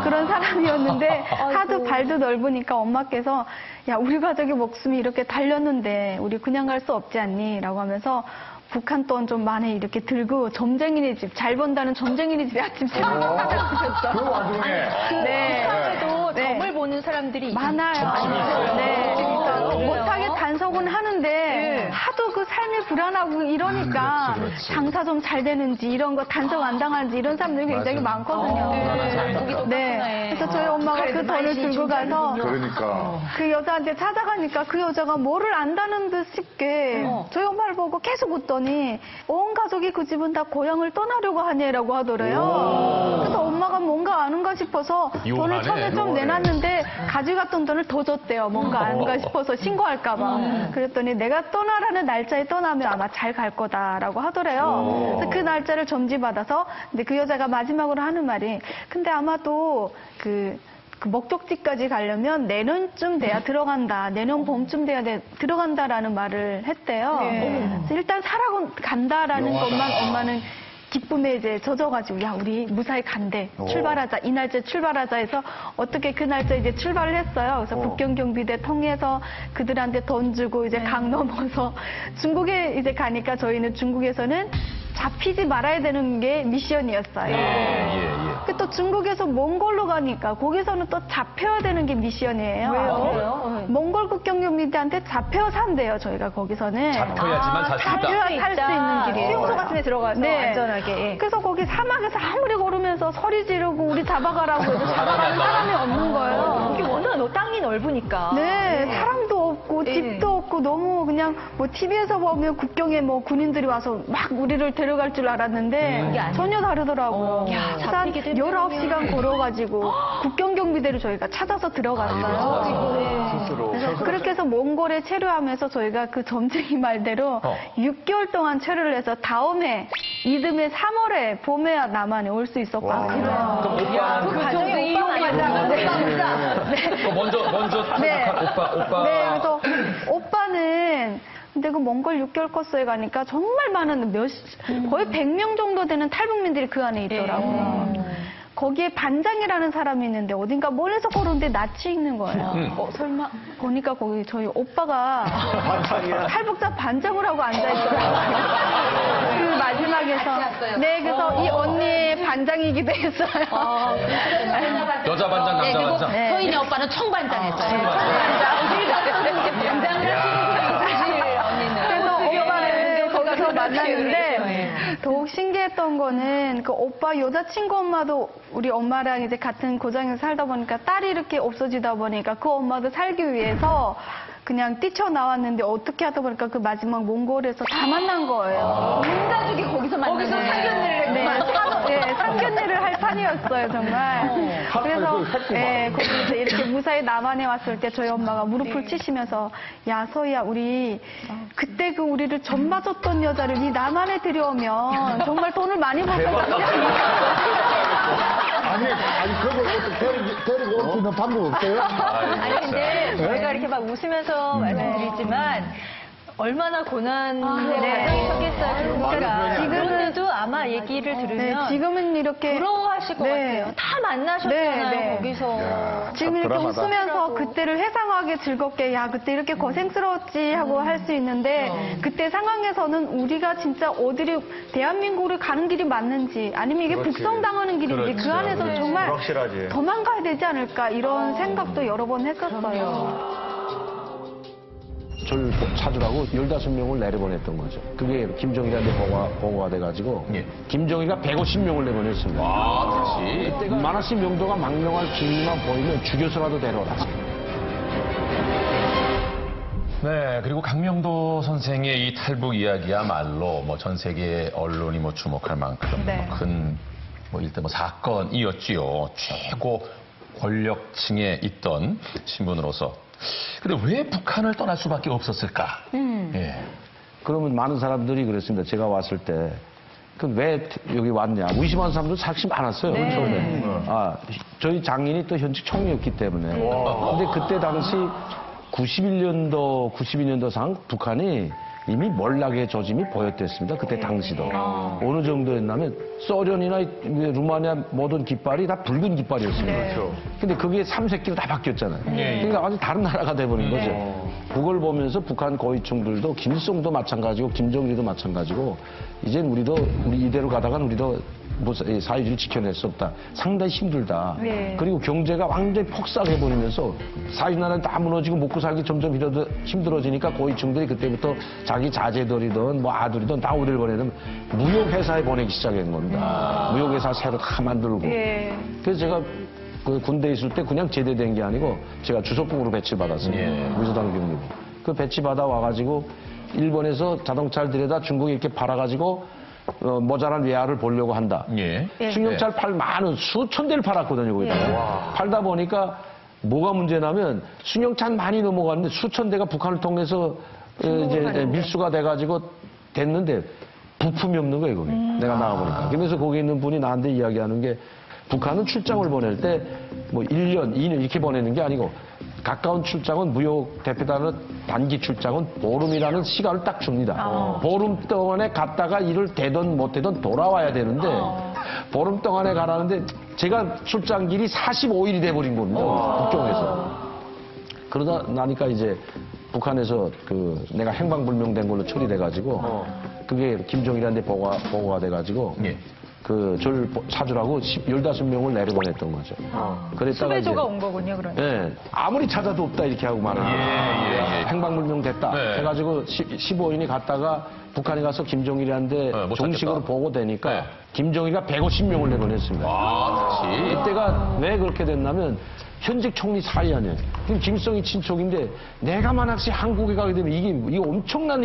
Speaker 2: 그런 사람이었는데 하도 발도 넓으니까 엄마께서 야 우리 가족의 목숨이 이렇게 달렸는데 우리 그냥 갈 수 없지 않니? 라고 하면서 북한 돈 좀 많이 이렇게 들고 점쟁이네 집, 잘 번다는 점쟁이네 집에 아침 새벽에 찾아오셨어.
Speaker 10: 그 와중에.
Speaker 9: 네. 북한에도
Speaker 2: 네.
Speaker 9: 점을 보는 사람들이
Speaker 2: 많아요. 네. 못하게 단속은 하는데 하도 그 삶이 불안하고 이러니까 장사 좀 잘 되는지 이런 거 단속 안 당하는지 이런 사람들이 굉장히 많거든요. 네. 그래서 저희 엄마가 그 돈을 들고 가서
Speaker 10: 그러니까.
Speaker 2: 그 여자한테 찾아가니까 그 여자가 뭐를 안다는 듯 싶게 저희 엄마를 보고 계속 웃더니 온 가족이 그 집은 다 고향을 떠나려고 하네라고 하더래요. 그래서 엄마가 뭔가 아는가 싶어서 돈을 처음에 좀 내놨는데 가져갔던 돈을 더 줬대요. 뭔가 아는가 싶어서 신고할까 봐. 그랬더니 내가 떠나라는 날짜에 떠나면 아마 잘 갈 거다라고 하더래요. 그래서 그 날짜를 점지받아서 근데 그 여자가 마지막으로 하는 말이 근데 아마도 그 목적지까지 가려면 내년쯤 돼야 들어간다. 내년 봄쯤 돼야 들어간다라는 말을 했대요. 그래서 일단 살아간다라는 것만 엄마는 기쁨에 이제 젖어가지고 야 우리 무사히 간대 출발하자 이 날짜에 출발하자 해서 어떻게 그 날짜에 이제 출발을 했어요. 그래서 국경경비대 통해서 그들한테 돈 주고 이제 강 넘어서 중국에 이제 가니까 저희는 중국에서는 잡히지 말아야 되는 게 미션이었어요. 또 중국에서 몽골로 가니까 거기서는 또 잡혀야 되는 게 미션이에요.
Speaker 9: 왜요?
Speaker 2: 몽골 국경경비대한테 잡혀서 한대요. 저희가 거기서는.
Speaker 1: 잡혀야지만 살 수 있다.
Speaker 2: 잡혀야 살 수 있는 길이에요.
Speaker 9: 수용소 같은 데 들어가서 안전하게.
Speaker 2: 그래서 거기 사막에서 아무리 걸으면서 소리 지르고 우리 잡아가라고 해도 잡아가는 사람이 없는 거예요.
Speaker 9: 이게 워낙 땅이 넓으니까.
Speaker 2: 네, 사람도 없고 집도 없고 너무 그냥 뭐 TV에서 보면 국경에 뭐 군인들이 와서 막 우리를 데려갈 줄 알았는데 전혀 다르더라고요. 그래서 한 19시간 걸어가지고 국경경비대를 저희가 찾아서 들어갔어요. 그래서 그렇게 해서 몽골에 체류하면서 저희가 그 점쟁이 말대로 6개월 동안 체류를 해서 다음해 이듬해 3월에 봄에야 남한에 올 수 있었거든요.
Speaker 1: 그럼 오빠
Speaker 2: 그 과정이
Speaker 1: 먼저
Speaker 2: 네.
Speaker 1: 오빠.
Speaker 2: 네, 그래서 오빠는 근데 그 몽골 6개월 코스에 가니까 정말 많은 거의 100명 정도 되는 탈북민들이 그 안에 있더라고요. 거기에 반장이라는 사람이 있는데 어딘가 멀리서 걸어오는데 낯이 익는 거예요. 설마 보니까 거기 저희 오빠가 탈북자 반장을 하고 앉아있더라고요. 그 마지막에서. 네, 그래서 이 언니의 반장이기도 했어요.
Speaker 1: 여자 반장, 남자
Speaker 5: 그리고
Speaker 1: 반장.
Speaker 5: 소인의 오빠는 총반장 했어요.
Speaker 2: 그래서 오빠를 거기서 만났는데 더욱 신기했던 거는 그 오빠 여자친구 엄마도 우리 엄마랑 이제 같은 고장에서 살다 보니까 딸이 이렇게 없어지다 보니까 그 엄마도 살기 위해서 그냥 뛰쳐나왔는데 어떻게 하다 보니까 그 마지막 몽골에서 다 만난 거예요. 온 가족이 거기서 만나는 거기서 상견례를 상견례를 할 판이었어요 정말. 그래서 거기서 이렇게 무사히 남한에 왔을 때 저희 엄마가 무릎을 치시면서 야 서희야 우리 그때 그 우리를 전 맞았던 여자를 이 남한에 들여오면 정말 돈을 많이 벌 것 같지 않냐.
Speaker 10: 아니, 그걸 어떻게 데리고 올 수 있는 방법 없어요?
Speaker 9: 아니 근데 저희가 이렇게 막 웃으면서 말씀드리지만 얼마나 고난 과정이셨겠어요. 그러니까 지금도 아마 얘기를 들으면
Speaker 2: 지금은 이렇게
Speaker 9: 부러워하실 것 같아요. 다 만나셨잖아요 거기서.
Speaker 2: 지금 이렇게 웃으면서 그때를 회상하게 즐겁게 야 그때 이렇게 고생스러웠지 하고 할 수 있는데 그때 상황에서는 우리가 진짜 어디를 대한민국을 가는 길이 맞는지 아니면 이게 북송당하는 길인지 그 안에서 정말
Speaker 6: 불확실하지.
Speaker 2: 도망가야 되지 않을까 이런 생각도 여러 번 했었어요.
Speaker 4: 저를 찾으라고 15명을 내려보냈던 거죠. 그게 김정일한테 보고가 돼가지고 김정일가 150명을 내보냈습니다.
Speaker 1: 다시.
Speaker 4: 그때가 만화씨 명도가 망명할 기미만 보이면 죽여서라도 데려오라.
Speaker 1: 네, 그리고 강명도 선생의 이 탈북 이야기야말로 뭐 전 세계 언론이 뭐 주목할 만큼 큰 일대 사건이었지요. 최고 권력층에 있던 신분으로서. 근데 왜 북한을 떠날 수밖에 없었을까?
Speaker 4: 그러면 많은 사람들이 그랬습니다. 제가 왔을 때. 그 왜 여기 왔냐. 의심하는 사람도 사실 많았어요. 처음에. 저희 장인이 또 현직 총리였기 때문에. 근데 그때 당시 92년도상 북한이 이미 몰락의 조짐이 보였댔습니다. 그때 당시도. 어느 정도였냐면 소련이나 루마니아 모든 깃발이 다 붉은 깃발이었습니다. 근데 그게 3세기로 다 바뀌었잖아요. 그러니까 완전 다른 나라가 돼버린 거죠. 그걸 보면서 북한 고위층들도 김일성도 마찬가지고 김정일도 마찬가지고 이젠 우리 이대로 가다간 우리도 뭐 사회주의를 지켜낼 수 없다. 상당히 힘들다.
Speaker 9: 네.
Speaker 4: 그리고 경제가 완전히 폭삭해버리면서 사회주의나라는 다 무너지고 먹고 살기 점점 힘들어지니까 고위층들이 그때부터 자기 자제들이든 뭐 아들이든 다 어딜 보내든 무역회사에 보내기 시작한 겁니다. 무역회사 새로 다 만들고.
Speaker 9: 예.
Speaker 4: 그래서 제가 그 군대에 있을 때 그냥 제대된 게 아니고 제가 주석국으로 배치받았어요. 무소당 경력이. 그 배치받아 와가지고 일본에서 자동차를 들여다 중국에 이렇게 팔아가지고 모자란 외화를 보려고 한다.
Speaker 1: 예.
Speaker 4: 승용차를 팔 많은 수천 대를 팔았거든요. 거기다가. 팔다 보니까 뭐가 문제냐면 승용차는 많이 넘어갔는데 수천 대가 북한을 통해서 이제 밀수가 돼가지고 됐는데 부품이 없는 거예요. 거기. 내가 나가보니까. 그러면서 거기 있는 분이 나한테 이야기하는 게 북한은 출장을 보낼 때 뭐 1년, 2년 이렇게 보내는 게 아니고 가까운 출장은 무역 대표단은 단기 출장은 보름이라는 시간을 딱 줍니다. 보름 동안에 갔다가 일을 되든 못되든 돌아와야 되는데 보름 동안에 가라는데 제가 출장길이 45일이 돼버린 겁니다. 국경에서. 그러다 나니까 이제 북한에서 그 내가 행방불명된 걸로 처리돼가지고 그게 김정일한테 보고가 돼가지고 그 저를 찾으라고 15명을 내려보냈던 거죠. 그랬다가
Speaker 9: 수배조가 온 거군요, 그러면.
Speaker 4: 예, 아무리 찾아도 없다 이렇게 하고 말을 행방불명 됐다 해가지고 15인이 갔다가 북한에 가서 김정일한테 정식으로 보고되니까 김정일이가 150명을 내보냈습니다. 이때가 왜 그렇게 됐냐면 현직 총리 사이 아니에요. 그럼 김일성이 친척인데 내가 만약에 한국에 가게 되면 이게 엄청난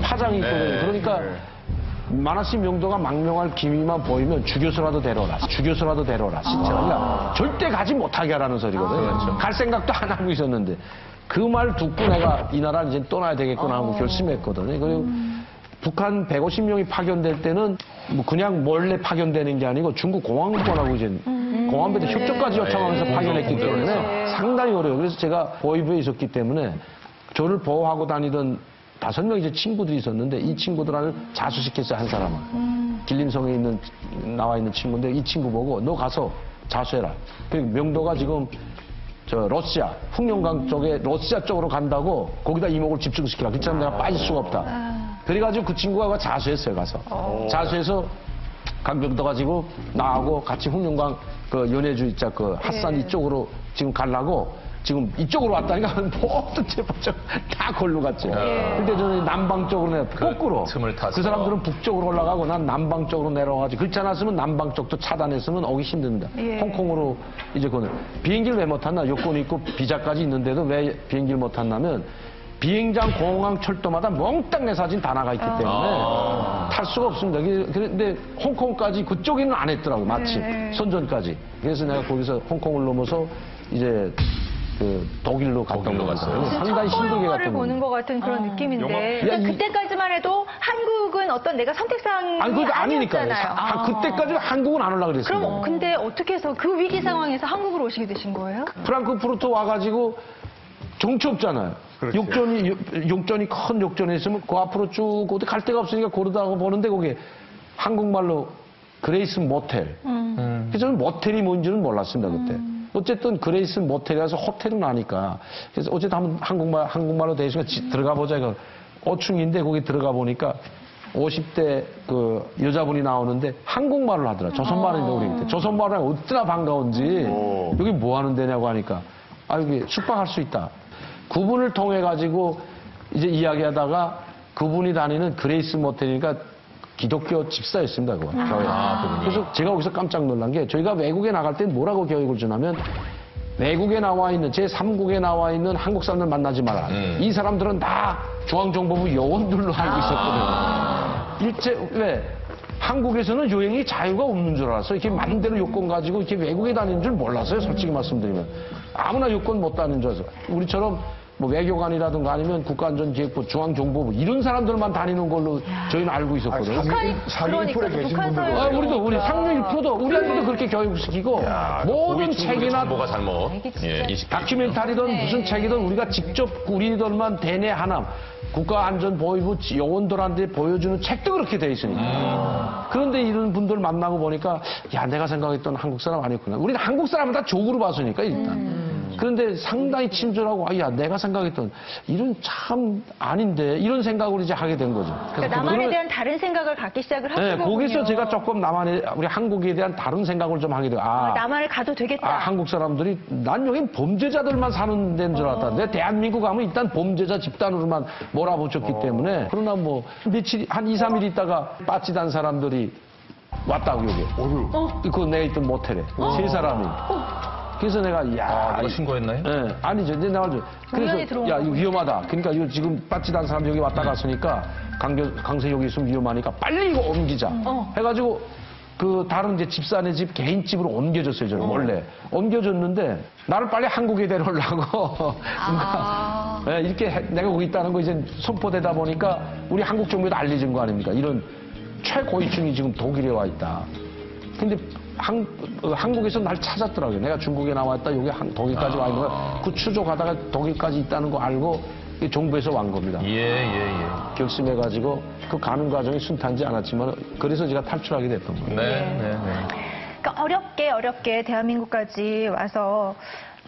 Speaker 4: 파장이 있거든요. 그러니까 만화씨 명도가 망명할 기미만 보이면 죽여서라도 데려라. 죽여서라도 데려라. 진짜. 그러니까 절대 가지 못하게 하라는 소리거든요. 갈 생각도 안 하고 있었는데 그 말 듣고 내가 이 나라를 이제 떠나야 되겠구나 하고 결심했거든요. 그리고 북한 150명이 파견될 때는 뭐 그냥 몰래 파견되는 게 아니고 중국 공안부하고 이제 공안부한테 협조까지 요청하면서 파견했기 때문에 상당히 어려워요. 그래서 제가 보위부에 있었기 때문에 저를 보호하고 다니던 5명 이제 친구들이 있었는데 이 친구들을 자수시켰어요, 한 사람은. 길림성에 나와 있는 친구인데 이 친구 보고 너 가서 자수해라. 그리고 명도가 지금 저 러시아, 흑룡강 쪽에 러시아 쪽으로 간다고 거기다 이목을 집중시키라. 그렇지만 내가 빠질 수가 없다. 그래가지고 그 친구가 자수했어요, 가서. 자수해서 강병도 가지고 나하고 같이 흑룡강 그 연해주 있자 그 핫산 이쪽으로 지금 가려고 지금 이쪽으로 왔다니까 모든 제보적 다 걸로 갔죠. 근데 저는 남방 쪽으로 거꾸로. 그 사람들은 북쪽으로 올라가고 난 남방 쪽으로 내려와가지고 그렇지 않았으면 남방 쪽도 차단했으면 오기 힘듭니다. 홍콩으로 이제 그거는 비행기를 왜 못 탔나? 여권이 있고 비자까지 있는데도 왜 비행기를 못 탔냐면 비행장, 공항, 철도마다 몽땅 내 사진 다 나가 있기 때문에 탈 수가 없습니다. 그런데 홍콩까지 그쪽에는 안 했더라고요. 마침 선전까지. 그래서 내가 거기서 홍콩을 넘어서 이제 그 독일로 갔던 거 같아요. 상당히 힘들게 갔던
Speaker 9: 영화를 보는 것 같은 그런 느낌인데
Speaker 2: 그러니까 그때까지만 해도 한국은 어떤 내가 선택사항이 아니었잖아요.
Speaker 4: 그때까지는 한국은 안 오려고 그랬습니다.
Speaker 2: 그럼 근데 어떻게 해서 그 위기 상황에서 한국으로 오시게 되신 거예요?
Speaker 4: 프랑크푸르트 와가지고 정치 없잖아요. 욕전이 큰 욕전에 있으면 그 앞으로 쭉 어디 갈 데가 없으니까 고르다가 보는데 거기에 한국말로 그레이스 모텔. 그래서 저는 모텔이 뭔지는 몰랐습니다, 그때. 어쨌든 그레이스 모텔이라서 호텔은 아니까. 그래서 어쨌든 한국말로 돼 있으니까 들어가 보자. 이거 5층인데 거기 들어가 보니까 50대 그 여자분이 나오는데 한국말을 하더라. 조선말인데 우리 그때. 조선말을 어찌나 반가운지 여기 뭐 하는 데냐고 하니까 여기 숙박할 수 있다. 그분을 통해 가지고 이제 이야기하다가 그분이 다니는 그레이스 모텔이니까 기독교 집사였습니다, 그거. 그래서 제가 거기서 깜짝 놀란 게 저희가 외국에 나갈 때 뭐라고 교육을 주냐면 외국에 나와 있는 제3국에 나와 있는 한국 사람들 만나지 마라. 이 사람들은 다 중앙정보부 요원들로 알고 있었거든요. 왜? 한국에서는 여행이 자유가 없는 줄 알았어요. 이렇게 마음대로 요건 가지고 이렇게 외국에 다니는 줄 몰랐어요, 솔직히 말씀드리면. 아무나 요건 못 다니는 줄 알았어요. 우리처럼 뭐 외교관이라든가 아니면 국가안전기획부, 중앙정보부 이런 사람들만 다니는 걸로 저희는 알고 있었거든요.
Speaker 10: 상위 1%에 계신 분들.
Speaker 4: 우리 상위 1%도 우리한테도 그렇게 교육시키고 모든 책이나
Speaker 1: 정보가 잘못
Speaker 4: 다큐멘터리든 무슨 책이든 우리가 직접 우리들만 대내 하나 국가안전보위부 요원들한테 보여주는 책도 그렇게 돼 있으니까. 그런데 이런 분들 만나고 보니까 야 내가 생각했던 한국 사람 아니었구나. 우리는 한국 사람을 다 적으로 봤으니까 일단. 그런데 상당히 친절하고, 야, 내가 생각했던 이런 참 아닌데 이런 생각을 이제 하게 된 거죠.
Speaker 9: 그러니까 남한에 대한 다른 생각을 갖기 시작을 하신
Speaker 4: 네,
Speaker 9: 거군요.
Speaker 4: 거기서 제가 조금 우리 한국에 대한 다른 생각을 좀 하게 돼요.
Speaker 9: 남한을 가도 되겠다.
Speaker 4: 한국 사람들이 난 여긴 범죄자들만 사는 데인 줄 알았다. 내 대한민국 가면 일단 범죄자 집단으로만 몰아붙였기 때문에. 그러나 뭐 며칠 한 2, 3일 있다가 빠지단 사람들이 왔다고 여기. 그 내가 있던 모텔에 세 사람이. 그래서 내가
Speaker 1: 누가 신고했나요?
Speaker 4: 네, 아니죠. 이제 나가죠. 그래서 야 이거 위험하다. 그러니까 이거 지금 빠지단 사람 여기 왔다 갔으니까 강세 여기 있으면 위험하니까 빨리 이거 옮기자. 해가지고 그 다른 이제 집사네 집 개인 집으로 옮겨줬어요. 저는 원래 옮겨줬는데 나를 빨리 한국에 데려오려고 네, 이렇게 내가 거기 있다는 거 이제 선포되다 보니까 우리 한국 정부에도 알려진 거 아닙니까? 이런 최고위층이 지금 독일에 와 있다. 근데 한국에서 날 찾았더라고요. 내가 중국에 나왔다, 여기 독일까지 와 있는 거야. 그 추적하다가 독일까지 있다는 거 알고 정부에서 완 겁니다. 결심해가지고 그 가는 과정이 순탄지 않았지만 그래서 제가 탈출하게 됐던 거예요.
Speaker 9: 그러니까 어렵게 대한민국까지 와서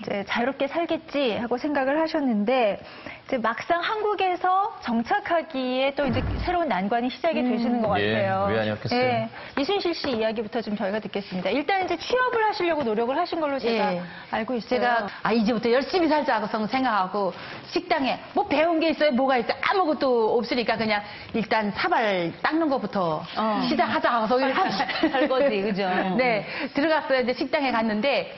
Speaker 9: 이제 자유롭게 살겠지 하고 생각을 하셨는데 이제 막상 한국에서 정착하기에 또 이제 새로운 난관이 시작이 되시는 것 같아요.
Speaker 1: 왜 아니었겠어요?
Speaker 9: 이순실 씨 이야기부터 좀 저희가 듣겠습니다. 일단 이제 취업을 하시려고 노력을 하신 걸로 제가 알고 있어요.
Speaker 5: 제가 이제부터 열심히 살자고 생각하고 식당에 뭐 배운 게 있어요? 뭐가 있어요? 아무것도 없으니까 그냥 일단 사발 닦는 것부터 시작하자 하고 할 거지, 그죠? 네, 들어갔어요. 이제 식당에 갔는데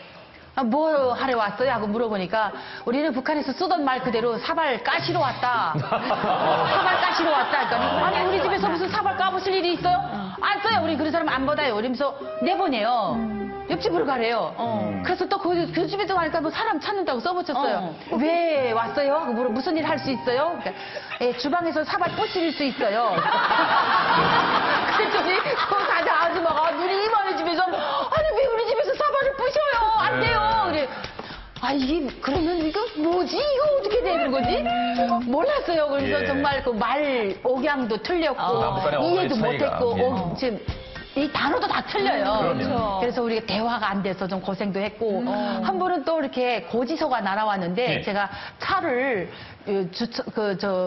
Speaker 5: 뭐 하러 왔어요? 하고 물어보니까 우리는 북한에서 쓰던 말 그대로 사발 까시러 왔다. 사발 까시러 왔다. 그러니까 아니 우리 집에서 무슨 사발 까부실 일이 있어요? 안 써요. 우리 그런 사람 안 받아요. 이러면서 내보내요. 옆집으로 가래요. 그래서 또 그 집에도 가니까 뭐 사람 찾는다고 써붙였어요. 왜 왔어요? 무슨 일 할 수 있어요? 그러니까, 주방에서 사발 부실 수 있어요. 그랬더니 그 가자 아줌마가 우리 이모네 집에서 아니 왜 우리 집에서 사발을 부셔요? 안 돼요. 그래. 이게 그러면 이거 뭐지? 이거 어떻게 되는 거지? 몰랐어요. 그래서 정말 그 말 억양도 틀렸고 이해도 못했고 지금 이 단어도 다 틀려요. 그래서 우리가 대화가 안 돼서 좀 고생도 했고 한 번은 또 이렇게 고지서가 날아왔는데 제가 차를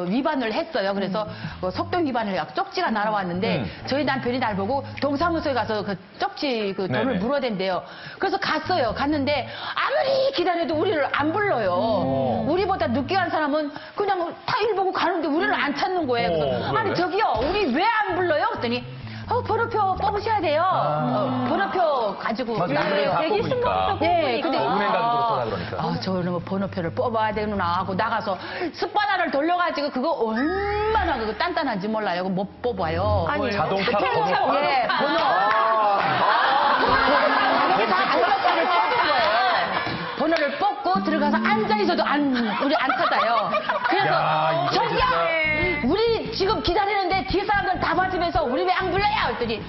Speaker 5: 위반을 했어요. 그래서 속도 위반을 쪽지가 날아왔는데 저희 남편이 날 보고 동사무소에 가서 그 쪽지 돈을 물어댄대요. 그래서 갔어요. 갔는데 아무리 기다려도 우리를 안 불러요. 우리보다 늦게 간 사람은 그냥 타일 보고 가는데 우리를 안 찾는 거예요. 그래서 아니 저기요 우리 왜 안 불러요? 그랬더니 번호표 뽑으셔야 돼요. 번호표 가지고.
Speaker 9: 대기 신분부터
Speaker 5: 네, 근데
Speaker 1: 은행 가도 그렇구나 그러니까.
Speaker 5: 저는 뭐 번호표를 뽑아야 되구나 하고 나가서 습관화를 돌려가지고 그거 얼마나 그거 단단한지 몰라요. 그거 못 뽑아요.
Speaker 9: 아니,
Speaker 1: 자동차 번호.
Speaker 5: 예, 번호. 이게 다 번호표를 뽑은 거예요. 번호를 뽑고 들어가서 앉아 있어도 우리 안 찾아요. 그래서 저기요. 우리 지금 기다리는데 뒤에 사람들 다 맞으면서 우리 왜 안 불러요? 그랬더니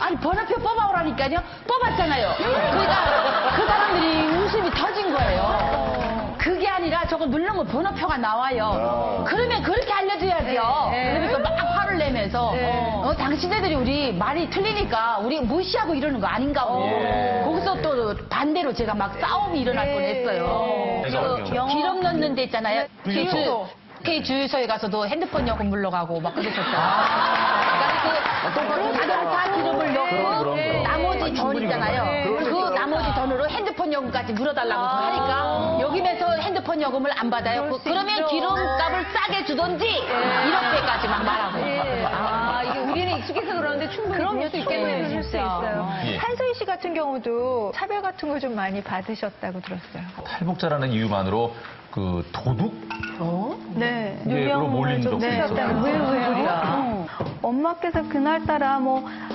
Speaker 5: 아니 번호표 뽑아오라니까요. 뽑았잖아요. 그러니까 그 사람들이 웃음이 터진 거예요. 그게 아니라 저거 누르면 번호표가 나와요. 그러면 그렇게 알려줘야 돼요. 그러면서 막 화를 내면서 당신네들이 우리 말이 틀리니까 우리 무시하고 이러는 거 아닌가 하고 거기서 또 반대로 제가 막 싸움이 일어날 뻔했어요. 기름 넣는 데 있잖아요. K 주유소에 가서도 핸드폰 요금 물러가고 막 그러셨어요. 그러니까 자동차 기름을 넣고 나머지 돈 있잖아요. 그 나머지 돈으로 핸드폰 요금까지 물어달라고 하니까 여기면서 핸드폰 요금을 안 받아요. 그러면 기름값을 싸게 주던지 이렇게까지 막 말하고.
Speaker 9: 이게 우리는 익숙해서 그러는데 충분히 그럴 수 있겠네요. 한소희 씨 같은 경우도 차별 같은 걸 좀 많이 받으셨다고 들었어요.
Speaker 1: 탈북자라는 이유만으로 그 도둑?
Speaker 2: 네.
Speaker 1: 로 몰린 적도 있었어요.
Speaker 2: 왜요? 엄마께서 그날따라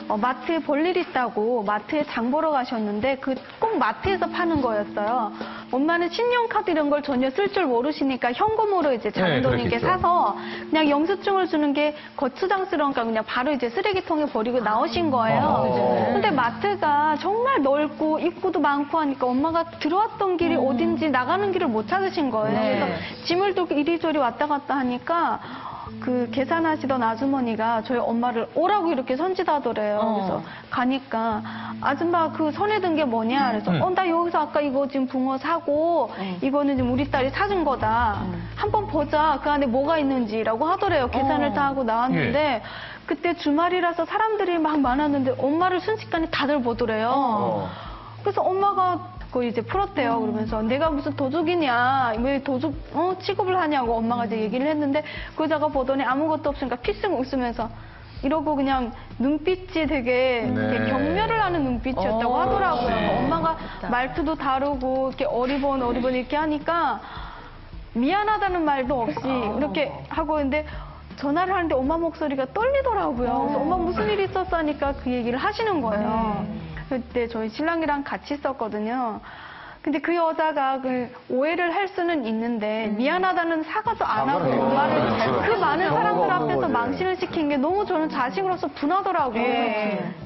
Speaker 2: 마트에 볼일 있다고 마트에 장 보러 가셨는데 꼭 마트에서 파는 거였어요. 엄마는 신용카드 이런 걸 전혀 쓸 줄 모르시니까 현금으로 이제 장모님께 사서 그냥 영수증을 주는 게 거추장스러우니까 그냥 바로 이제 쓰레기통에 버리고 나오신 거예요. 근데 마트가 정말 넓고 입구도 많고 하니까 엄마가 들어왔던 길이 어딘지 나가는 길을 못 찾으신 거예요. 그래서 짐을 들고 이리저리 왔다 갔다 하니까 그 계산하시던 아주머니가 저희 엄마를 오라고 이렇게 선짓하더래요. 그래서 가니까 아줌마 그 손에 든 게 뭐냐? 그래서 나 여기서 아까 이거 지금 붕어 사고 이거는 지금 우리 딸이 사준 거다. 한번 보자. 그 안에 뭐가 있는지라고 하더래요. 계산을 다 하고 나왔는데 그때 주말이라서 사람들이 막 많았는데 엄마를 순식간에 다들 보더래요. 그래서 엄마가 그걸 이제 풀었대요. 그러면서 내가 무슨 도둑이냐, 왜 도둑 취급을 하냐고 엄마가 이제 얘기를 했는데 그 여자가 보더니 아무것도 없으니까 피승 웃으면서 이러고 그냥 눈빛이 되게 경멸을 하는 눈빛이었다고 하더라고요. 엄마가 말투도 다르고 이렇게 어리번 이렇게 하니까 미안하다는 말도 없이 이렇게 하고 있는데 전화를 하는데 엄마 목소리가 떨리더라고요. 그래서 엄마 무슨 일이 있었어 하니까 그 얘기를 하시는 거예요. 그때 저희 신랑이랑 같이 있었거든요. 근데 그 여자가 그 오해를 할 수는 있는데 미안하다는 사과도 안 하고 엄마를 그 많은 사람들 앞에서 망신을 시킨 게 너무 저는 자식으로서 분하더라고요.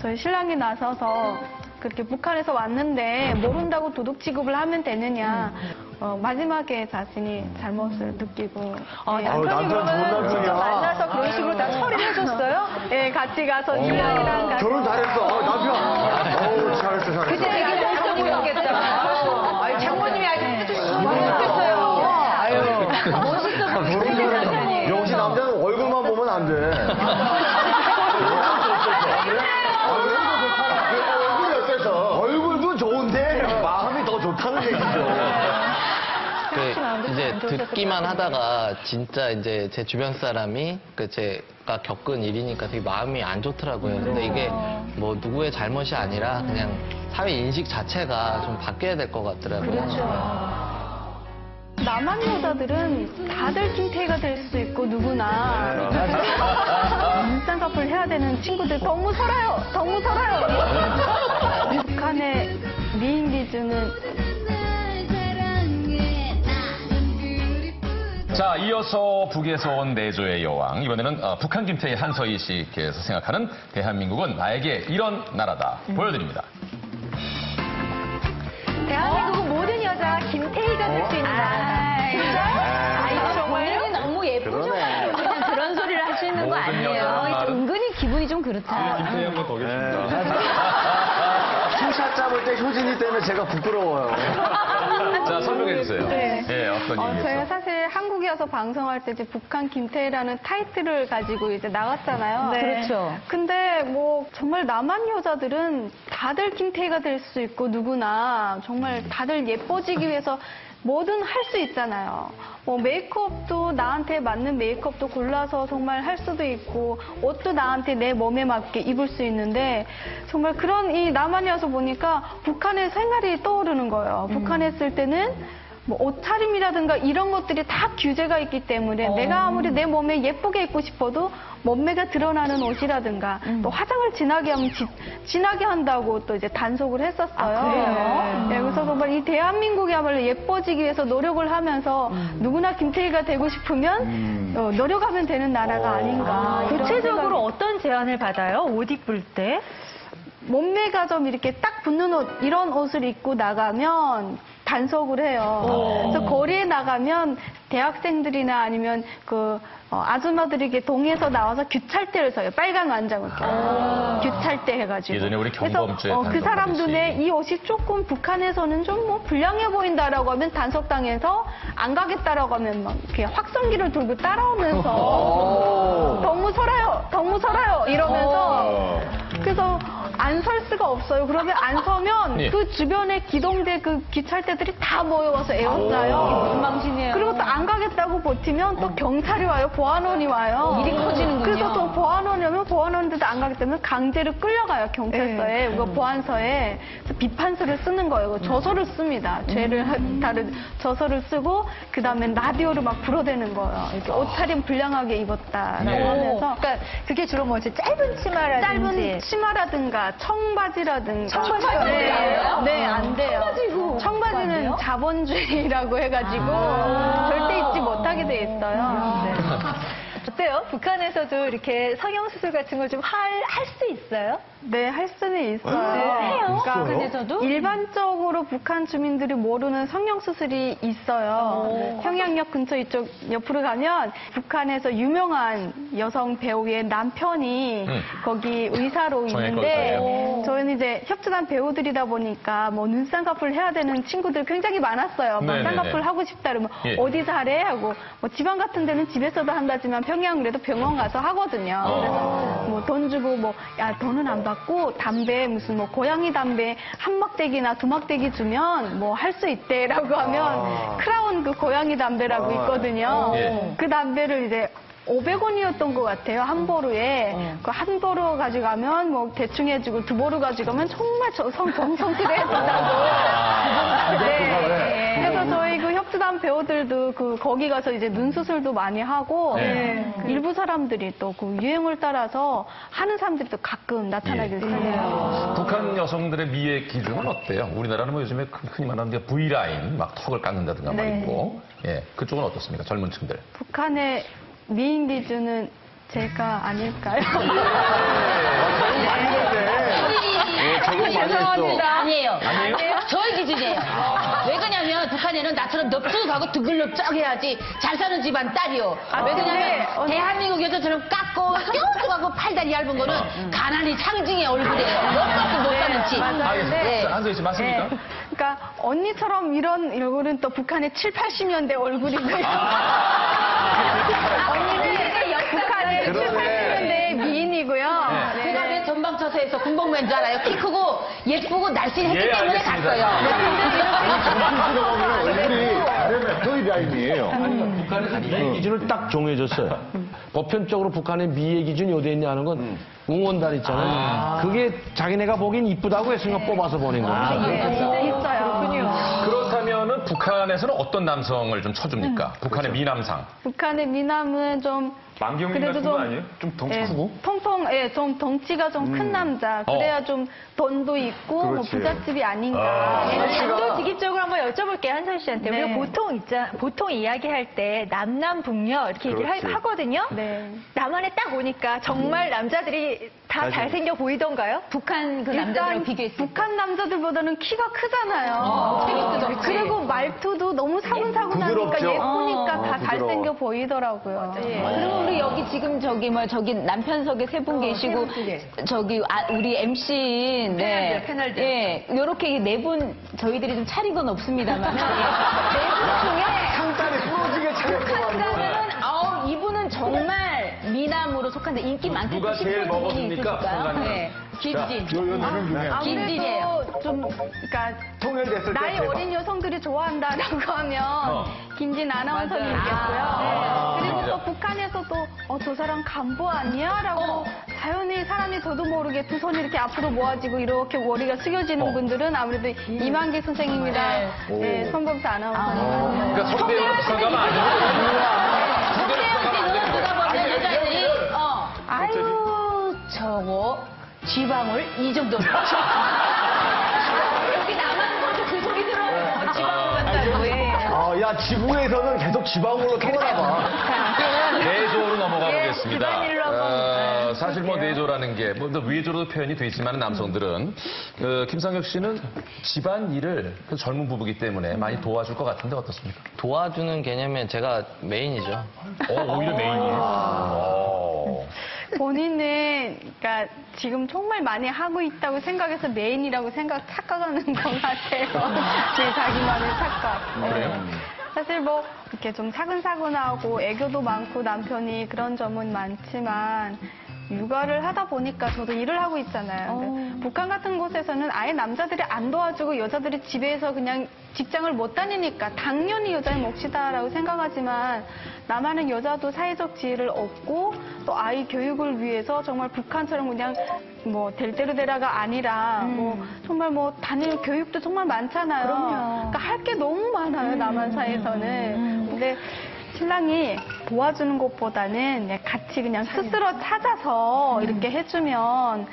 Speaker 2: 저희 신랑이 나서서 그렇게 북한에서 왔는데 모른다고 도둑 취급을 하면 되느냐. 마지막에 자신이 잘못을 느끼고.
Speaker 9: 남편이 그러면 직접 만나서 그런 식으로 다 처리를 해줬어요?
Speaker 2: 네, 같이 가서 신랑이랑 가서.
Speaker 6: 결혼 잘했어. 남편. 잘했어.
Speaker 9: 그때 되게 멋있어 보였겠다. 장모님이 아주 멋있겠어요. 멋있어 보였겠다.
Speaker 6: 역시 남자는 얼굴만 보면 안 돼. 얼굴도 좋은데 마음이 더 좋다는 얘기죠.
Speaker 8: 이제 듣기만 하다가 진짜 이제 제 주변 사람이 제가 겪은 일이니까 되게 마음이 안 좋더라고요. 근데 이게 뭐 누구의 잘못이 아니라 그냥 사회 인식 자체가 좀 바뀌어야 될 것 같더라고요.
Speaker 2: 남한 여자들은 다들 김태희가 될 수 있고 누구나 인상값을 해야 되는 친구들 너무 설아요. 너무 설아요. 북한의 미인 기준은
Speaker 1: 자, 이어서 북에서 온 내조의 여왕. 이번에는 북한 김태희 한서희 씨께서 생각하는 대한민국은 나에게 이런 나라다. 보여드립니다.
Speaker 9: 대한민국은 모든 여자가 김태희가 될 수 있는 나라다. 진짜?
Speaker 2: 이거
Speaker 9: 정말요?
Speaker 2: 너무 예쁘죠?
Speaker 6: 그러네.
Speaker 2: 그런 소리를 하시는 거 아니에요? 은근히 기분이 좀 그렇다.
Speaker 3: 김태희 한번 더 계십니다.
Speaker 6: 투샷 잡을 때 효진이 때문에 제가 부끄러워요.
Speaker 1: 자, 설명해 주세요.
Speaker 2: 네.
Speaker 1: 예, 어떤
Speaker 2: 저희가
Speaker 1: 의미에서?
Speaker 2: 사실 한국에 와서 방송할 때 이제 북한 김태희라는 타이틀을 가지고 이제 나갔잖아요.
Speaker 9: 네.
Speaker 2: 그렇죠. 근데 뭐 정말 남한 여자들은 다들 김태희가 될 수 있고 누구나 정말 다들 예뻐지기 위해서 뭐든 할 수 있잖아요. 뭐 메이크업도 나한테 맞는 메이크업도 골라서 정말 할 수도 있고 옷도 나한테 내 몸에 맞게 입을 수 있는데 정말 그런 이 남한에 와서 보니까 북한의 생활이 떠오르는 거예요. 북한에 있을 때는 뭐 옷차림이라든가 이런 것들이 다 규제가 있기 때문에 내가 아무리 내 몸에 예쁘게 입고 싶어도 몸매가 드러나는 옷이라든가 또 화장을 진하게 하면 진하게 한다고 또 이제 단속을 했었어요.
Speaker 9: 그래요?
Speaker 2: 네, 그래서 정말 이 대한민국이야말로 예뻐지기 위해서 노력을 하면서 누구나 김태희가 되고 싶으면 노력하면 되는 나라가 아닌가. 이런
Speaker 9: 구체적으로
Speaker 2: 생각이.
Speaker 9: 어떤 제안을 받아요? 옷 입을 때?
Speaker 2: 몸매가 좀 이렇게 딱 붙는 옷, 이런 옷을 입고 나가면 단속을 해요. 그래서 거리에 나가면 대학생들이나 아니면 아줌마들이 이렇게 동에서 나와서 규찰대를 서요. 빨간 완장을 껴요. 규찰대 해가지고.
Speaker 1: 예전에 우리 경범죄
Speaker 2: 그래서 그 사람
Speaker 1: 단속하듯이.
Speaker 2: 눈에 이 옷이 조금 북한에서는 좀 뭐 불량해 보인다라고 하면 단속당해서 안 가겠다라고 하면 막 이렇게 확성기를 들고 따라오면서 덕무 설아요 이러면서 그래서 안 설 수가 없어요. 그러면 안 서면
Speaker 1: 예.
Speaker 2: 그 주변에 기동대 그 기찰대들이 다 모여와서 에워싸요.
Speaker 9: 무슨 망신이에요?
Speaker 2: 그리고 또 안 가겠다고 버티면 또 경찰이 와요. 보안원이 와요.
Speaker 9: 일이 커지는군요.
Speaker 2: 그래서 또 보안원이 오면 보안원들도 안 가겠다면 강제로 끌려가요. 경찰서에, 보안서에. 그래서 비판서를 쓰는 거예요. 저서를 씁니다. 죄를 다른 저서를 쓰고 그다음에 라디오를 막 불어대는 거예요. 이렇게 옷차림 불량하게 입었다라고
Speaker 1: 예.
Speaker 2: 하면서
Speaker 9: 그러니까 그게 주로 뭐지? 짧은 치마라든지.
Speaker 2: 짧은 치마라든가 청바지라든가.
Speaker 9: 청바지가
Speaker 2: 네,
Speaker 9: 안 돼요?
Speaker 2: 네, 안 돼요.
Speaker 9: 청바지고 안
Speaker 2: 청바지는
Speaker 9: 돼요?
Speaker 2: 자본주의라고 해가지고 절대 입지 못하게 돼 있어요.
Speaker 9: 어때요? 북한에서도 이렇게 성형수술 같은 걸 좀 할 수 있어요?
Speaker 2: 네, 할 수는 있어요.
Speaker 9: 해요?
Speaker 2: 그러니까
Speaker 9: 북한에서도?
Speaker 2: 일반적으로 북한 주민들이 모르는 성형수술이 있어요. 평양역 근처 이쪽 옆으로 가면 북한에서 유명한 여성 배우의 남편이 거기 의사로 있는데 저희는 이제 협조단 배우들이다 보니까 뭐 눈쌍꺼풀 해야 되는 친구들 굉장히 많았어요. 뭐
Speaker 1: 네네네.
Speaker 2: 쌍꺼풀 하고 싶다 그러면
Speaker 1: 예.
Speaker 2: 어디서 하래? 하고 뭐 지방 같은 데는 집에서도 한다지만 평양 그래도 병원 가서 하거든요. 그래서 뭐 돈 주고 뭐 야 돈은 안 받고 담배 무슨 뭐 고양이 담배 한 막대기나 두 막대기 주면 뭐 할 수 있대라고 하면 크라운 그 고양이 담배라고 있거든요.
Speaker 1: 예.
Speaker 2: 그 담배를 이제 500원이었던 것 같아요. 한 보루에. 그 한 보루 가져가면 뭐 대충 해주고 두 보루 가져가면 정말 정성스레 해준다고. 네. 그래서 저희 그 협조단 배우들도 그 거기 가서 이제 눈 수술도 많이 하고 그 일부 사람들이 또 그 유행을 따라서 하는 사람들이 또 가끔 나타나길 하네요.
Speaker 1: 북한 여성들의 미의 기준은 어때요? 우리나라는 뭐 요즘에 흔히 말하는 게 V라인, 막 턱을 깎는다든가 막
Speaker 2: 네.
Speaker 1: 있고. 예, 그쪽은 어떻습니까? 젊은 층들.
Speaker 2: 북한의 미인 기준은 제가 아닐까요?
Speaker 5: 죄송합니다. 아니에요. 저희 기준이에요. 왜 그러냐면 북한에는 나처럼 넙죽하고 드글럽쩍 해야지 잘 사는 집안 딸이요. 왜 그러냐면 대한민국 여자처럼 깎고 뿅뿅하고 팔다리 얇은 거는 가난이 상징의 얼굴이에요. 넙죽도 못 사는 집.
Speaker 2: 맞아요.
Speaker 1: 한소희 씨 맞습니까?
Speaker 2: 네. 그러니까 언니처럼 이런 얼굴은 또 북한의 7, 80년대 얼굴이고요. 언니는 북한의 7, 80년대 미인이고요. 네.
Speaker 5: 제가 왜 전방처서에서 군복무인 줄 알아요? 키 크고 예쁘고 날씬했기
Speaker 1: 예,
Speaker 5: 때문에
Speaker 1: 알겠습니다.
Speaker 5: 갔어요.
Speaker 10: 얼굴이 가려면 저희 라인이에요.
Speaker 4: 북한에서 미의 기준을 딱 정해줬어요. 보편적으로 북한의 미의 기준이 어디 있냐 하는 건 응원단 있잖아요. 그게 자기네가 보기엔 이쁘다고 했으니까 뽑아서 보낸 겁니다.
Speaker 2: 있어요.
Speaker 1: 그렇다면은 북한에서는 어떤 남성을 좀 쳐줍니까? 북한의 미남상.
Speaker 2: 북한의 미남은 좀
Speaker 3: 만경민
Speaker 2: 그래도
Speaker 3: 같은
Speaker 2: 좀
Speaker 3: 거 아니에요? 좀 덩치
Speaker 2: 예,
Speaker 3: 크고?
Speaker 2: 좀 덩치가 좀 큰 남자. 그래야 좀 돈도 있고 뭐
Speaker 10: 그렇지.
Speaker 2: 부잣집이 아닌가.
Speaker 9: 단도직입적으로 한번 여쭤볼게요, 한솔 씨한테.
Speaker 2: 네.
Speaker 9: 우리가 보통 이야기할 때 남남북녀 이렇게 얘기를
Speaker 10: 그렇지.
Speaker 9: 하거든요.
Speaker 2: 네.
Speaker 9: 남한에 딱 오니까 정말 남자들이 다 잘생겨 보이던가요?
Speaker 5: 북한 그
Speaker 2: 일단
Speaker 5: 남자들하고 비교했을 때.
Speaker 2: 북한 남자들보다는 키가 크잖아요. 그리고 말투도 너무 사근사근하니까
Speaker 6: 부드럽죠?
Speaker 2: 예쁘니까 다
Speaker 6: 부드러워.
Speaker 2: 잘생겨 보이더라고요.
Speaker 5: 그리고 우리 여기 지금 저기 남편석에 세 분 계시고 저기 우리 MC인
Speaker 9: 패널들.
Speaker 5: 예, 요렇게 네 분 저희들이 좀 차린 건 없습니다만 네분 중에
Speaker 6: 상단이 부러지게 차렸구만.
Speaker 5: 이분은 정말 미남으로 속한데 인기 많겠죠.
Speaker 1: 누가 제일
Speaker 5: 싶은 분이
Speaker 1: 먹었습니까?
Speaker 5: 있으실까요?
Speaker 1: 순간에.
Speaker 5: 네. 김진.
Speaker 10: 요 네명 중에.
Speaker 5: 김진이에요.
Speaker 2: 좀 그러니까
Speaker 6: 통일됐을 때
Speaker 2: 나이
Speaker 6: 대박.
Speaker 2: 어린 여성들이 좋아한다라고 하면 김진 아나운서님 있겠고요. 그리고 또 북한에서도 저 사람 간부 아니야? 라고 자연히 사람이 저도 모르게 두 손이 이렇게 앞으로 모아지고 이렇게 머리가 숙여지는 분들은 아무래도 이만기 선생님이랑 손범수 아나운서님.
Speaker 1: 그러니까 성대형은 북한 가면 안 됩니다.
Speaker 5: 성대형 씨는 누가 보면 여자들이 아유 저거 지방을 이 정도로 여기 나만 보고 그 소리 들어 지방을 간다고 해.
Speaker 6: 야, 지구에서는 계속 지방으로 통하나 봐.
Speaker 1: 내조로 넘어가 보겠습니다.
Speaker 2: 집안일로 한번
Speaker 1: 사실 뭐 내조라는 게, 뭐 외조로도 표현이 돼 있지만 남성들은, 김상혁 씨는 집안 일을 그 젊은 부부기 때문에 많이 도와줄 것 같은데 어떻습니까?
Speaker 8: 도와주는 개념에 제가 메인이죠.
Speaker 1: 오히려 메인이에요.
Speaker 2: 본인은 그러니까 지금 정말 많이 하고 있다고 생각해서 메인이라고 착각하는 것 같아요. 제 자기만의 착각.
Speaker 1: 그래요?
Speaker 2: 사실 뭐 이렇게 좀 사근사근하고 애교도 많고 남편이 그런 점은 많지만 육아를 하다 보니까 저도 일을 하고 있잖아요. 근데 북한 같은 곳에서는 아예 남자들이 안 도와주고 여자들이 집에서 그냥 직장을 못 다니니까 당연히 여자의 몫이다라고 생각하지만 남한은 여자도 사회적 지위를 얻고 또 아이 교육을 위해서 정말 북한처럼 그냥 뭐 될 대로 되라가 아니라 뭐 정말 뭐 단일 교육도 정말 많잖아요. 그러니까 할 게 너무 많아요, 남한 사회에서는. 근데 신랑이 도와주는 것보다는 같이 그냥 스스로 찾아서 이렇게 해주면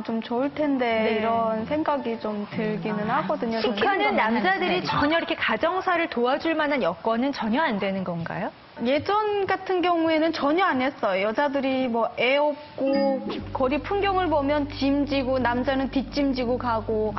Speaker 2: 좀 좋을 텐데 이런 생각이 좀 들기는 하거든요.
Speaker 9: 북한은 남자들이 전혀 이렇게 가정사를 도와줄 만한 여건은 전혀 안 되는 건가요?
Speaker 2: 예전 같은 경우에는 전혀 안 했어요. 여자들이 뭐 애 업고 거리 풍경을 보면 짐 지고 남자는 뒷짐 지고 가고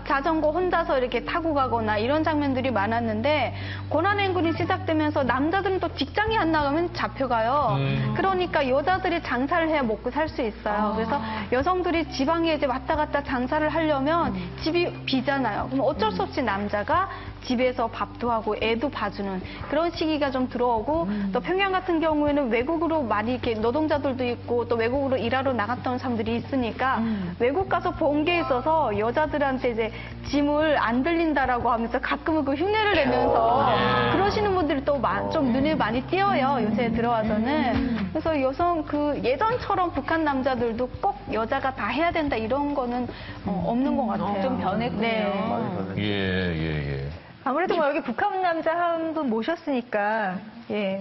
Speaker 2: 자전거 혼자서 이렇게 타고 가거나 이런 장면들이 많았는데 권한행군이 시작되면서 남자들은 또 직장에 안 나가면 잡혀가요. 그러니까 여자들이 장사를 해야 먹고 살 수 있어요. 그래서 여성들이 지방에 이제 왔다 갔다 장사를 하려면 집이 비잖아요. 그럼 어쩔 수 없이 남자가 집에서 밥도 하고 애도 봐주는 그런 시기가 좀 들어오고 또 평양 같은 경우에는 외국으로 많이 이렇게 노동자들도 있고 또 외국으로 일하러 나갔던 사람들이 있으니까 외국 가서 본 게 있어서 여자들한테 이제 짐을 안 들린다라고 하면서 가끔은 그 흉내를 내면서 그러시는 분들이 또 좀 눈에 많이 띄어요. 요새 들어와서는. 그래서 여성 그 예전처럼 북한 남자들도 꼭 여자가 다 해야 된다 이런 거는 없는 것 같아요.
Speaker 9: 좀 변했군요.
Speaker 2: 네.
Speaker 1: 예.
Speaker 9: 아무래도 뭐 여기 북한 남자 한 분 모셨으니까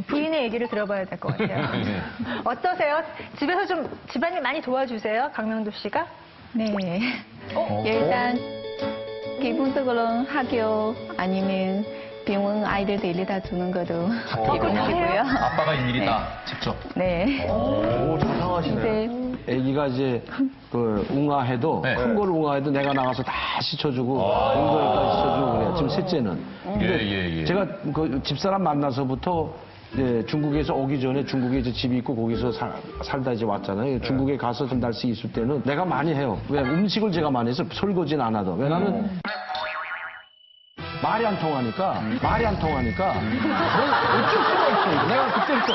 Speaker 9: 부인의 얘기를 들어봐야 될 것 같아요. 어떠세요? 집에서 좀 집안일 많이 도와주세요, 강명도 씨가?
Speaker 5: 네. 일단 기본적으로는 학교 아니면 병원 아이들 데려다 주는 것도 기본이고요.
Speaker 1: 아빠가 일일이 다 직접.
Speaker 5: 네.
Speaker 6: 오, 자상하시네.
Speaker 4: 애기가 이제 그 웅아해도
Speaker 1: 네.
Speaker 4: 큰 거를 웅아해도 내가 나가서 다 씻어주고 엉덩이까지 씻어주고 그래요. 지금 셋째는. 근데 제가 그 집사람 만나서부터 이제 중국에서 오기 전에 중국에 이제 집이 있고 거기서 살다 이제 왔잖아요. 중국에 가서 좀 달씩 있을 때는 내가 많이 해요. 왜 음식을 제가 많이 해서 설거지는 안 하도. 왜냐면 말이 안 통하니까 그걸 어쩔 수가 없어. 내가 그때부터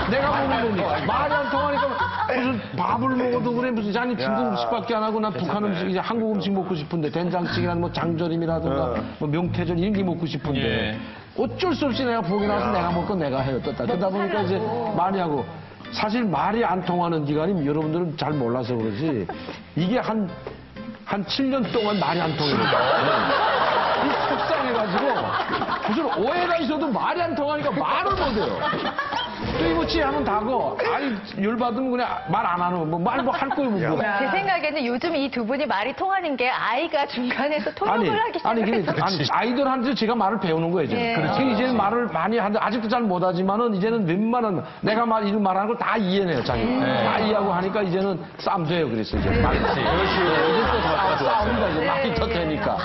Speaker 4: 내가 보는 거니까 말이 안 통하니까 무슨 밥을 먹어도 그래 무슨 자니 중국 음식밖에 안 하고 난 북한 음식 이제 한국 음식 먹고 싶은데 된장찌개나 뭐 장조림이라든가 뭐 명태전 이런 게 먹고 싶은데 어쩔 수 없이 내가 보기 나서 내가 먹고 내가 해요. 그러다 보니까 이제 많이 하고 사실 말이 안 통하는 기간이 여러분들은 잘 몰라서 그러지 이게 한 7년 동안 말이 안 통해요. 속상해가지고 무슨 오해가 있어도 말이 안 통하니까 말을 못해요. 뚜이모치 하면 다고 아니 열받으면 그냥 말 안 하는 거 말 뭐 할 거예요 뭐.
Speaker 9: 제 생각에는 요즘 이 두 분이 말이 통하는 게 아이가 중간에서 통역을 하기 시작해서
Speaker 4: 아이들한테 제가 말을 배우는 거예요. 이제는. 이제는 말을 많이 하는데 아직도 잘 못하지만은 이제는 웬만한 내가 이런 말하는 걸 다 이해해요. 자기 다 이해하고 하니까 이제는 싸움 돼요. 그랬어요. 이제 말이. 이제 또 싸움이다. 이제 말이 더 되니까.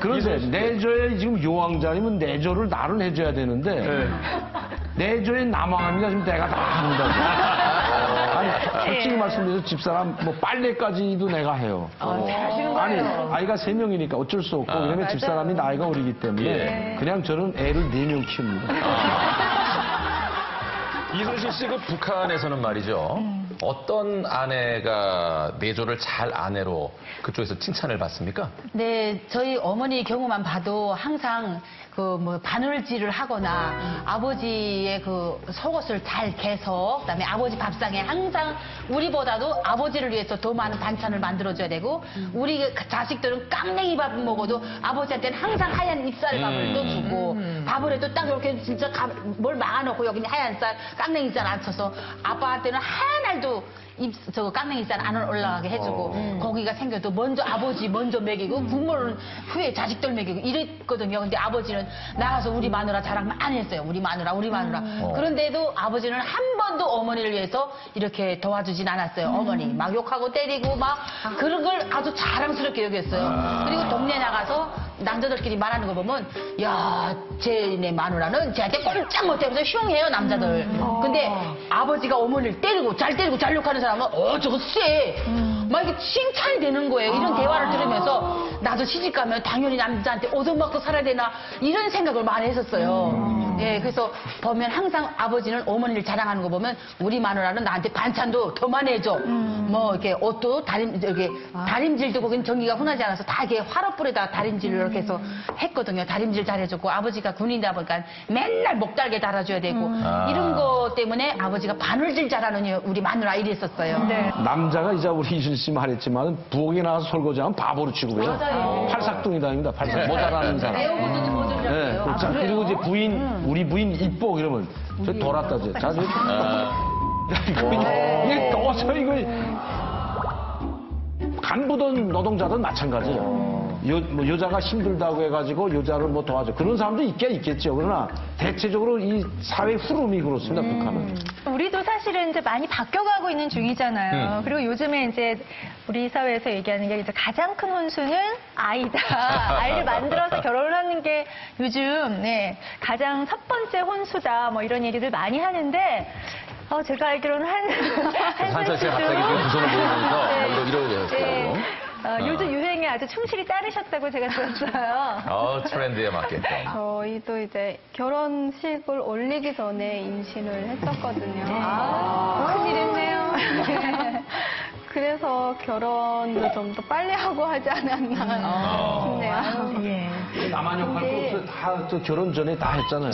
Speaker 4: 그런데 내조의 지금 요왕자님은 내조를 나를 해줘야 되는데 내조의 남왕합니다. 지금 내가 다 한다고. 아니 솔직히 말씀드려서 집사람 뭐 빨래까지도 내가 해요.
Speaker 9: 잘하시는 거예요.
Speaker 4: 아니 아이가 3명이니까 어쩔 수 없고 왜냐면 집사람이 나이가 어리기 때문에 그냥 저는 애를 4명 키웁니다.
Speaker 1: 이순실 씨, 그 북한에서는 말이죠. 어떤 아내가 내조를 잘 아내로 그쪽에서 칭찬을 받습니까?
Speaker 5: 네, 저희 어머니 경우만 봐도 항상 그 뭐 바늘질을 하거나 아버지의 그 속옷을 잘 개서 그다음에 아버지 밥상에 항상 우리보다도 아버지를 위해서 더 많은 반찬을 만들어줘야 되고 우리 자식들은 깡냉이 밥 먹어도 아버지한테는 항상 하얀 잎쌀밥을 떠주고 밥을 해도 딱 이렇게 진짜 뭘 막아놓고 여기 하얀 쌀 깡냉이 쌀 안 쳐서 아빠한테는 하나도 저거 깡냉이 쌀 안 올라가게 해주고 거기가 생겨도 먼저 아버지 먼저 먹이고 국물은 후에 자식들 먹이고 이랬거든요. 근데 아버지는 나가서 우리 마누라 자랑 많이 했어요. 우리 마누라. 그런데도 아버지는 한 번도 어머니를 위해서 이렇게 도와주진 않았어요. 어머니 막 욕하고 때리고 막 그런 걸 아주 자랑스럽게 여겼어요. 그리고 동네 나가서 남자들끼리 말하는 거 보면 야 쟤네 마누라는 쟤한테 꼼짝 못해서 흉해요 남자들. 근데 아버지가 어머니를 때리고 잘 욕하는 사람은 저거 쎄. 막 이렇게 칭찬이 되는 거예요. 이런 대화를 들으면서 나도 시집 가면 당연히 남자한테 얻어먹고 살아야 되나 이런 생각을 많이 했었어요. 예, 그래서 보면 항상 아버지는 어머니를 자랑하는 거 보면 우리 마누라는 나한테 반찬도 더 많이 해줘. 뭐 이렇게 옷도 다림질도 거긴 전기가 흔하지 않아서 다 이렇게 화롯불에다 다림질을 이렇게 해서 했거든요. 다림질 잘해줬고 아버지가 군인이다 보니까 맨날 목달게 달아줘야 되고 이런 거 때문에 아버지가 바늘질 잘하는 우리 마누라 이랬었어요.
Speaker 9: 네.
Speaker 4: 남자가 이제 우리 이순실 씨 말했지만 부엌에 나가서 설거지하면 바보로 치고 그래요. 팔삭둥이다입니다. 모자라는 사람.
Speaker 5: 배우고도 모자랐어요.
Speaker 4: 자, 그리고 이제 우리 부인 이뻐 그러면 저 돌았다 저. 자, 이게 떠서 이거 간부든 노동자든 마찬가지예요. 뭐 여자가 힘들다고 해가지고 여자를 뭐 도와줘. 그런 사람도 있겠죠. 그러나 대체적으로 이 사회 흐름이 그렇습니다, 북한은.
Speaker 9: 우리도 사실은 이제 많이 바뀌어가고 있는 중이잖아요. 그리고 요즘에 이제 우리 사회에서 얘기하는 게 이제 가장 큰 혼수는 아이다. 아이를 만들어서 결혼을 하는 게 요즘 가장 첫 번째 혼수다. 뭐 이런 얘기들 많이 하는데 제가 알기로는
Speaker 1: 한철 씨가 갑자기 지금 두 손을 모으면서 이러고 계셨어요.
Speaker 9: 요즘 유행에 아주 충실히 따르셨다고 제가 들었어요.
Speaker 1: 트렌드에 맞게끔.
Speaker 2: 저희도 이제 결혼식을 올리기 전에 임신을 했었거든요.
Speaker 9: 큰일이네요.
Speaker 2: 그래서 결혼도 좀 더 빨리 하고 하지 않았나 싶네요.
Speaker 9: 예.
Speaker 4: 나만 욕할 거 없어요. 다 결혼 전에 다 했잖아요.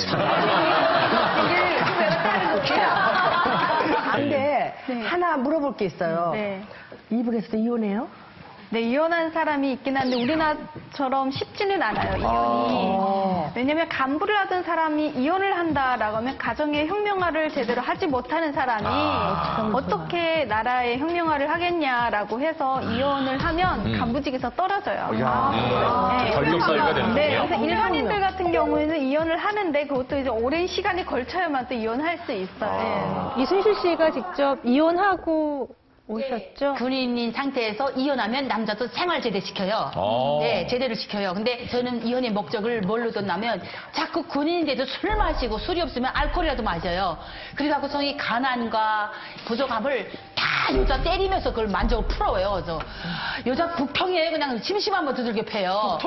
Speaker 11: 근데 하나 물어볼 게 있어요.
Speaker 2: 네.
Speaker 11: 이북에서도 이혼해요?
Speaker 2: 네, 이혼한 사람이 있긴 한데 우리나라처럼 쉽지는 않아요, 이혼이. 왜냐면 간부를 하던 사람이 이혼을 한다라고 하면 가정의 혁명화를 제대로 하지 못하는 사람이 어떻게 나라의 혁명화를 하겠냐라고 해서 이혼을 하면 간부직에서 떨어져요.
Speaker 1: 전력 사유가 되는
Speaker 2: 네,
Speaker 1: 거예요.
Speaker 2: 그래서 일반인들 같은 경우에는 이혼을 하는데 그것도 이제 오랜 시간이 걸쳐야만 또 이혼할 수 있어요.
Speaker 9: 이순실 씨가 직접 이혼하고 오셨죠?
Speaker 5: 군인인 상태에서 이혼하면 남자도 생활 제대 시켜요. 네, 제대를 시켜요. 근데 저는 이혼의 목적을 뭘로 뒀냐면 자꾸 군인인데도 술 마시고 술이 없으면 알코올이라도 마셔요. 그래갖고 저희 가난과 부족함을 다 여자 때리면서 그걸 만족을 풀어요. 여자 국통에 그냥 심심하면 두들겨 패요.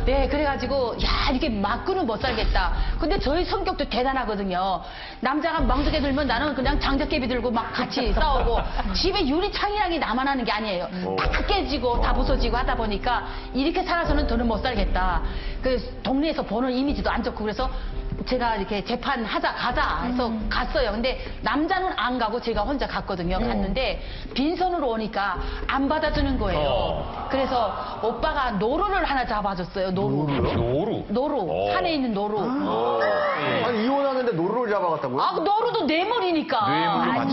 Speaker 5: 네, 그래가지고 야 이게 맞고는 못 살겠다. 근데 저희 성격도 대단하거든요. 남자가 멍석에 들면 나는 그냥 장작개비 들고 막 같이 싸우고 집에 유리창이랑이 나만 하는 게 아니에요. 다 깨지고 다 부서지고 하다 보니까 이렇게 살아서는 더는 못 살겠다. 그 동네에서 보는 이미지도 안 좋고 그래서 제가 이렇게 가자 해서 갔어요. 근데 남자는 안 가고 제가 혼자 갔거든요. 갔는데 빈손으로 오니까 안 받아주는 거예요. 그래서 오빠가 노루를 하나 잡아줬어요. 노루. 산에 있는 노루.
Speaker 6: 아니, 이혼하는데 노루를 잡아갔다고요?
Speaker 5: 아, 노루도 뇌물이니까.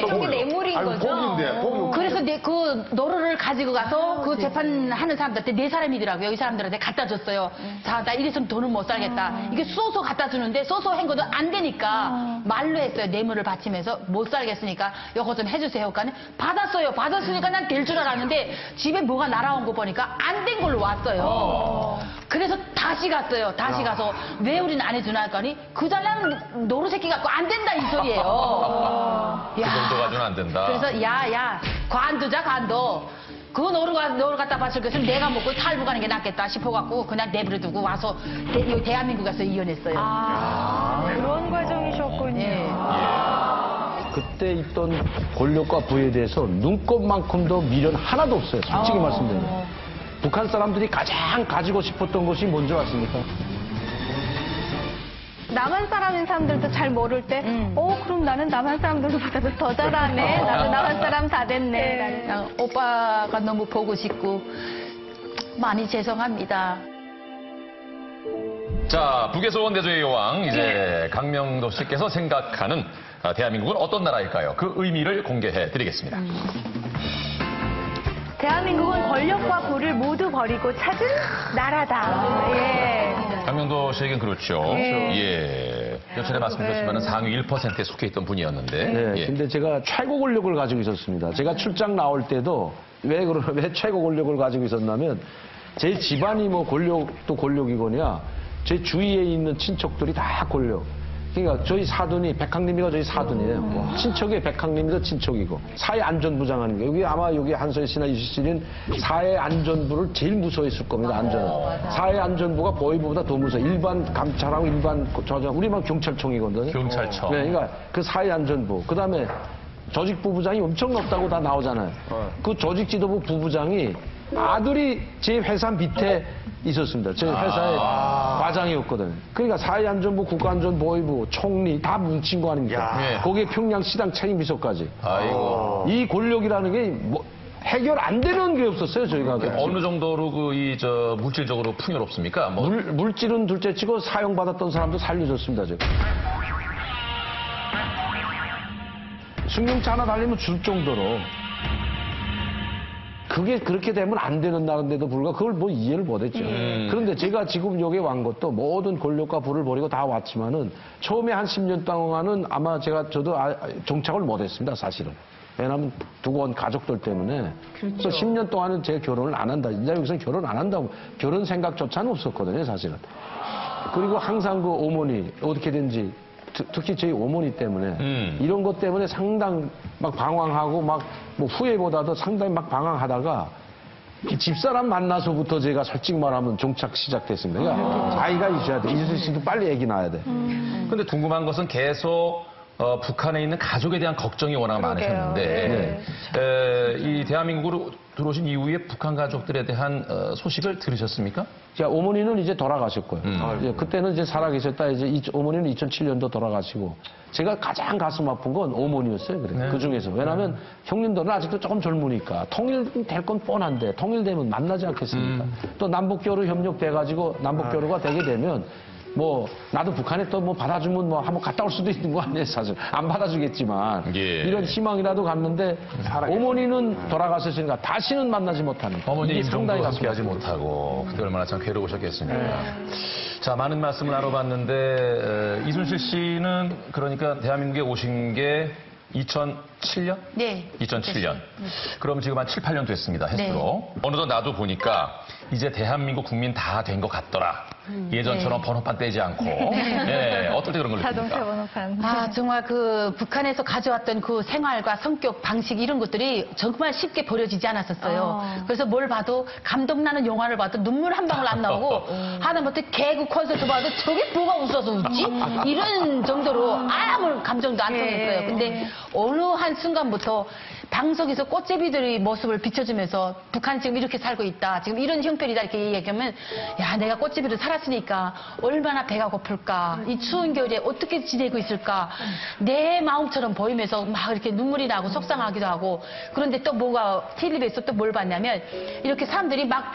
Speaker 9: 저게 뇌물인
Speaker 10: 아니,
Speaker 9: 거죠?
Speaker 10: 고기인데, 고기.
Speaker 5: 그래서 그 노루를 가지고 가서 그 재판하는 사람들한테 네 사람이더라고요. 이 사람들한테 갖다 줬어요. 자, 나 이래서는 돈은 못 살겠다. 이게 쏘서 갖다 주는데 쏘서 한 것도 안 되니까 말로 했어요. 뇌물을 바치면서 못 살겠으니까 이거 좀 해주세요. 그러니까 받았어요. 받았으니까 난 될 줄 알았는데 집에 뭐가 날아온 거 보니까 안 된 걸로 왔어요. 그래서 다시 갔어요. 다시 가서 왜 우리는 안 해주나 했더니 그 잘난 노루 새끼 갖고 안 된다 이 소리예요.
Speaker 1: 그 정도 가지고는 안 된다.
Speaker 5: 그래서 야 관두자 관둬. 그 노루 갖다 바칠 것은 내가 먹고 살고 가는 게 낫겠다 싶어갖고 그냥 내버려 두고 와서 대한민국에서 이혼했어요.
Speaker 9: 그런 과정이셨군요.
Speaker 4: 그때 있던 권력과 부에 대해서 눈꼽만큼도 미련 하나도 없어요. 솔직히 말씀드리면. 북한 사람들이 가장 가지고 싶었던 것이 뭔지 아십니까?
Speaker 2: 남한 사람인 사람들도 잘 모를 때, 그럼 나는 남한 사람들보다도 더 잘하네. 나도 남한 사람 다 됐네.
Speaker 5: 그냥 오빠가 너무 보고 싶고 많이 죄송합니다.
Speaker 1: 자, 북에서 온 대조의 여왕, 이제 강명도 씨께서 생각하는 대한민국은 어떤 나라일까요? 그 의미를 공개해 드리겠습니다.
Speaker 9: 대한민국은 권력과 부를 모두 버리고 찾은 나라다. 예.
Speaker 1: 강명도 씨에겐 그렇죠. 예. 몇 차례 말씀드렸지만 상위 1%에 속해 있던 분이었는데.
Speaker 4: 네,
Speaker 1: 예.
Speaker 4: 근데 제가 최고 권력을 가지고 있었습니다. 제가 출장 나올 때도 왜 최고 권력을 가지고 있었냐면 제 집안이 뭐 권력도 권력이거냐 제 주위에 있는 친척들이 다 권력. 그러니까 저희 사돈이 백항님이가 저희 사돈이에요. 친척이 백항님도 친척이고 사회안전부장 하는 게 여기 아마 여기 한서희 씨나 이수 씨는 사회안전부를 제일 무서워했을 겁니다. 안전은. 사회안전부가 보위부보다 더 무서워. 일반 감찰하고 일반 저장 우리만 경찰청이거든요.
Speaker 1: 경찰청.
Speaker 4: 네, 그러니까 그 사회안전부. 그다음에 조직부부장이 엄청 높다고 다 나오잖아요. 그 조직지도부 부부장이 아들이 제 회사 밑에 있었습니다. 제 회사의 과장이었거든요. 그러니까 사회안전부, 국가안전보위부, 총리 다 뭉친 거 아닙니까?
Speaker 1: 예.
Speaker 4: 거기에 평양시당 책임비서까지.
Speaker 1: 아이고.
Speaker 4: 이 권력이라는 게 뭐 해결 안 되는 게 없었어요, 저희가.
Speaker 1: 어느 정도로 물질적으로 풍요롭습니까? 뭐.
Speaker 4: 물질은 둘째 치고 사용받았던 사람도 살려줬습니다, 제가. 승용차 하나 달리면 줄 정도로. 그게 그렇게 되면 안 되는 나라인데도 불구하고 그걸 뭐 이해를 못했죠. 그런데 제가 지금 여기 완 것도 모든 권력과 부를 버리고 다 왔지만은 처음에 한 10년 동안은 아마 저도 정착을 못했습니다, 사실은. 왜냐하면 두고 온 가족들 때문에. 그래서 10년 동안은 제가 결혼을 안 한다. 이제 여기서 결혼 안 한다고. 결혼 생각조차는 없었거든요, 사실은. 그리고 항상 그 어머니, 어떻게든지, 특히 저희 어머니 때문에, 이런 것 때문에 상당 막 방황하고 막 뭐 후회보다도 상당히 막 방황하다가, 이 집사람 만나서부터 제가 솔직히 말하면 정착 시작됐습니다. 그러니까 아이가 있어야 돼. 이수진 씨도 빨리 애기 낳아야 돼.
Speaker 1: 근데 궁금한 것은 계속 북한에 있는 가족에 대한 걱정이 워낙 많으셨는데 이 대한민국으로 들어오신 이후에 북한 가족들에 대한 소식을 들으셨습니까?
Speaker 4: 자, 어머니는 이제 돌아가셨고요. 이제 그때는 이제 살아계셨다. 이제 어머니는 2007년도 돌아가시고 제가 가장 가슴 아픈 건 어머니였어요. 그래. 그 중에서 왜냐하면 형님들은 아직도 조금 젊으니까 통일될 건 뻔한데 통일되면 만나지 않겠습니까? 또 남북교류 협력돼가지고 남북교류가 되게 되면. 뭐 나도 북한에 또 뭐 받아주면 뭐 한번 갔다 올 수도 있는 거 아니에요, 사실. 안 받아주겠지만 이런 희망이라도 갔는데 어머니는 돌아가셨으니까 다시는 만나지 못하는.
Speaker 1: 어머니
Speaker 4: 이게 상당히
Speaker 1: 임종도 함께하지 못하고 그때 얼마나 참 괴로우셨겠습니까. 자, 많은 말씀을 나눠봤는데 이순실 씨는 그러니까 대한민국에 오신 게 2007년?
Speaker 5: 네.
Speaker 1: 2007년. 그럼 지금 한 7, 8년 됐습니다, 횟수로. 어느덧 나도 보니까 이제 대한민국 국민 다 된 것 같더라. 예전처럼 번호판 떼지 않고. 네. 어떨 때 그런 걸
Speaker 9: 자동차
Speaker 1: 느낍니까?
Speaker 9: 번호판.
Speaker 5: 아, 정말 그 북한에서 가져왔던 그 생활과 성격, 방식 이런 것들이 정말 쉽게 버려지지 않았었어요. 그래서 뭘 봐도 감동나는 영화를 봐도 눈물 한 방울 안 나오고 하다못해 개그 콘서트 봐도 저게 뭐가 웃어서 웃지? 이런 정도로 아무 감정도 안 통했어요. 근데 어느 한 순간부터 방송에서 꽃제비들의 모습을 비춰주면서 북한 지금 이렇게 살고 있다. 지금 이런 형편이다. 이렇게 얘기하면 야, 내가 꽃제비를 살았으니까 얼마나 배가 고플까. 이 추운 겨울에 어떻게 지내고 있을까. 내 마음처럼 보이면서 막 이렇게 눈물이 나고 속상하기도 하고. 그런데 또 뭐가 텔레비에서 또 뭘 봤냐면 이렇게 사람들이 막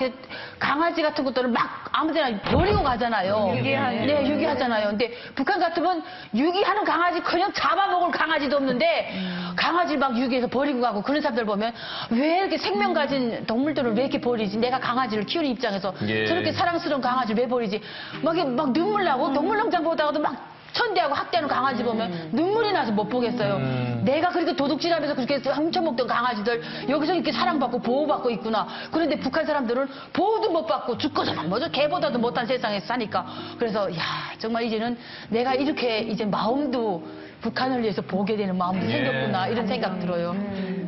Speaker 5: 강아지 같은 것들을 막 아무데나 버리고 가잖아요.
Speaker 9: 유기하는.
Speaker 5: 네, 유기하잖아요. 근데 북한 같으면 유기하는 강아지 그냥 잡아먹을 강아지도 없는데 강아지 막 유기해서 버리고 가고 그런 사람들 보면 왜 이렇게 생명 가진 동물들을 왜 이렇게 버리지? 내가 강아지를 키우는 입장에서 저렇게 사랑스러운 강아지를 왜 버리지? 막 눈물 나고 동물농장 보다가도 막 천대하고 학대하는 강아지 보면 눈물이 나서 못 보겠어요. 내가 그렇게 도둑질하면서 그렇게 훔쳐먹던 강아지들 여기서 이렇게 사랑받고 보호받고 있구나. 그런데 북한 사람들은 보호도 못 받고 죽고서만 뭐죠? 개보다도 못한 세상에서 사니까. 그래서 야, 정말 이제는 내가 이렇게 이제 마음도 북한을 위해서 보게 되는 마음도 생겼구나 이런 생각 들어요.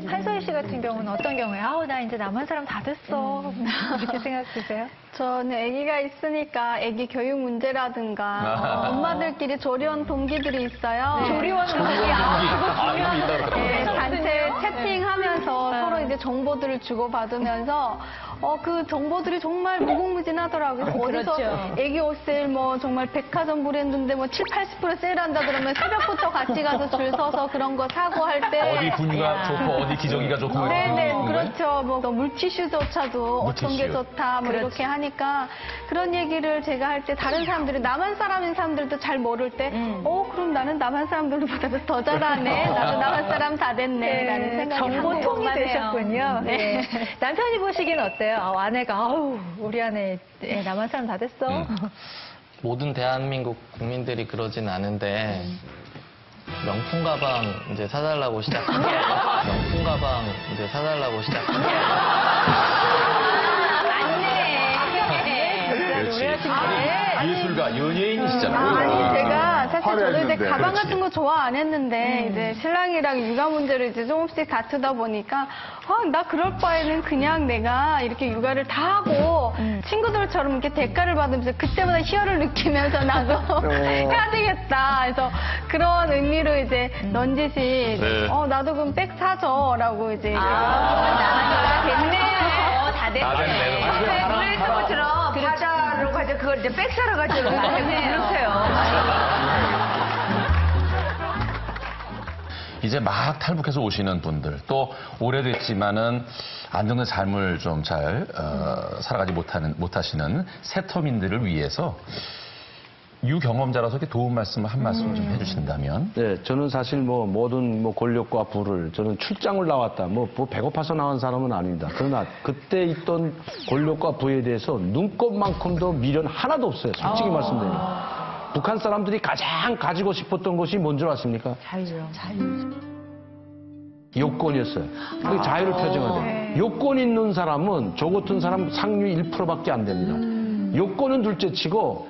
Speaker 9: 한소희 씨 같은 경우는 어떤 경우에 아우 나 이제 남한 사람 다 됐어 이렇게 생각 드세요?
Speaker 2: 저는 아기가 있으니까 아기 교육 문제라든가 엄마들끼리 조리원 동기들이 있어요.
Speaker 9: 조리원 동기
Speaker 1: 이름이 있다 그러더라고요.
Speaker 2: 네, 단체 채팅하면서 서로 이제 정보들을 주고받으면서 그 정보들이 정말 무궁무진하더라고요. 어디서
Speaker 9: 그렇죠.
Speaker 2: 애기 옷을 뭐 정말 백화점 브랜드인데 뭐 7, 80% 세일한다 그러면 새벽부터 같이 가서 줄 서서 그런 거 사고 할 때
Speaker 1: 어디 분위기가 좋고 어디 기저귀가 좋고
Speaker 2: 네네
Speaker 1: 이런 거예요?
Speaker 2: 그렇죠. 뭐 물티슈조차도 어떤 게 좋다 뭐 이렇게 하니까 그런 얘기를 제가 할 때 다른 사람들이 남한 사람인 사람들도 잘 모를 때 그럼 나는 남한 사람들보다도 더 잘하네. 나도 남한 사람 다 됐네. 라는 생각이
Speaker 9: 정보통이
Speaker 2: 하네요.
Speaker 9: 되셨군요. 네. 남편이 보시기엔 어때요? 아내가 아우 우리 아내 남한 사람 다 됐어.
Speaker 8: 모든 대한민국 국민들이 그러진 않은데 명품 가방 이제 사달라고 시작한 게 명품 가방 이제 사달라고 시작한 게
Speaker 1: 그렇지. 아니, 예술가 연예인이시잖아요.
Speaker 2: 아니 제가 사실 저는 이제
Speaker 10: 화려했는데.
Speaker 2: 가방 같은 거 좋아 안 했는데 이제 신랑이랑 육아 문제를 이제 조금씩 다투다 보니까 나 그럴 바에는 그냥 내가 이렇게 육아를 다 하고 친구들처럼 이렇게 대가를 받으면서 그때마다 희열을 느끼면서 나도 해야 되겠다. 그래서 그런 의미로 이제 넌지시 나도 그럼 백 사줘라고 이제
Speaker 9: 다 됐네요. 다 됐네.
Speaker 1: 다 됐네.
Speaker 9: 물에 있던 것처럼 바다로 가서 그걸 이제 백 사러 가죠. 그러세요.
Speaker 1: 이제 막 탈북해서 오시는 분들 또 오래됐지만은 안정된 삶을 좀 잘 살아가지 못하시는 새터민들을 위해서 유경험자라서 이렇게 도움 말씀 한 말씀 좀 해주신다면.
Speaker 4: 네, 저는 사실 모든 권력과 부를 저는 출장을 나왔다. 배고파서 나온 사람은 아닙니다. 그러나 그때 있던 권력과 부에 대해서 눈꼽만큼도 미련 하나도 없어요. 솔직히 말씀드리면. 북한 사람들이 가장 가지고 싶었던 것이 뭔 줄 아십니까?
Speaker 11: 자유요.
Speaker 4: 요건이었어요. 그 자유를 표정하는. 요건 있는 사람은 저 같은 사람 상위 1%밖에 안 됩니다. 요건은 둘째치고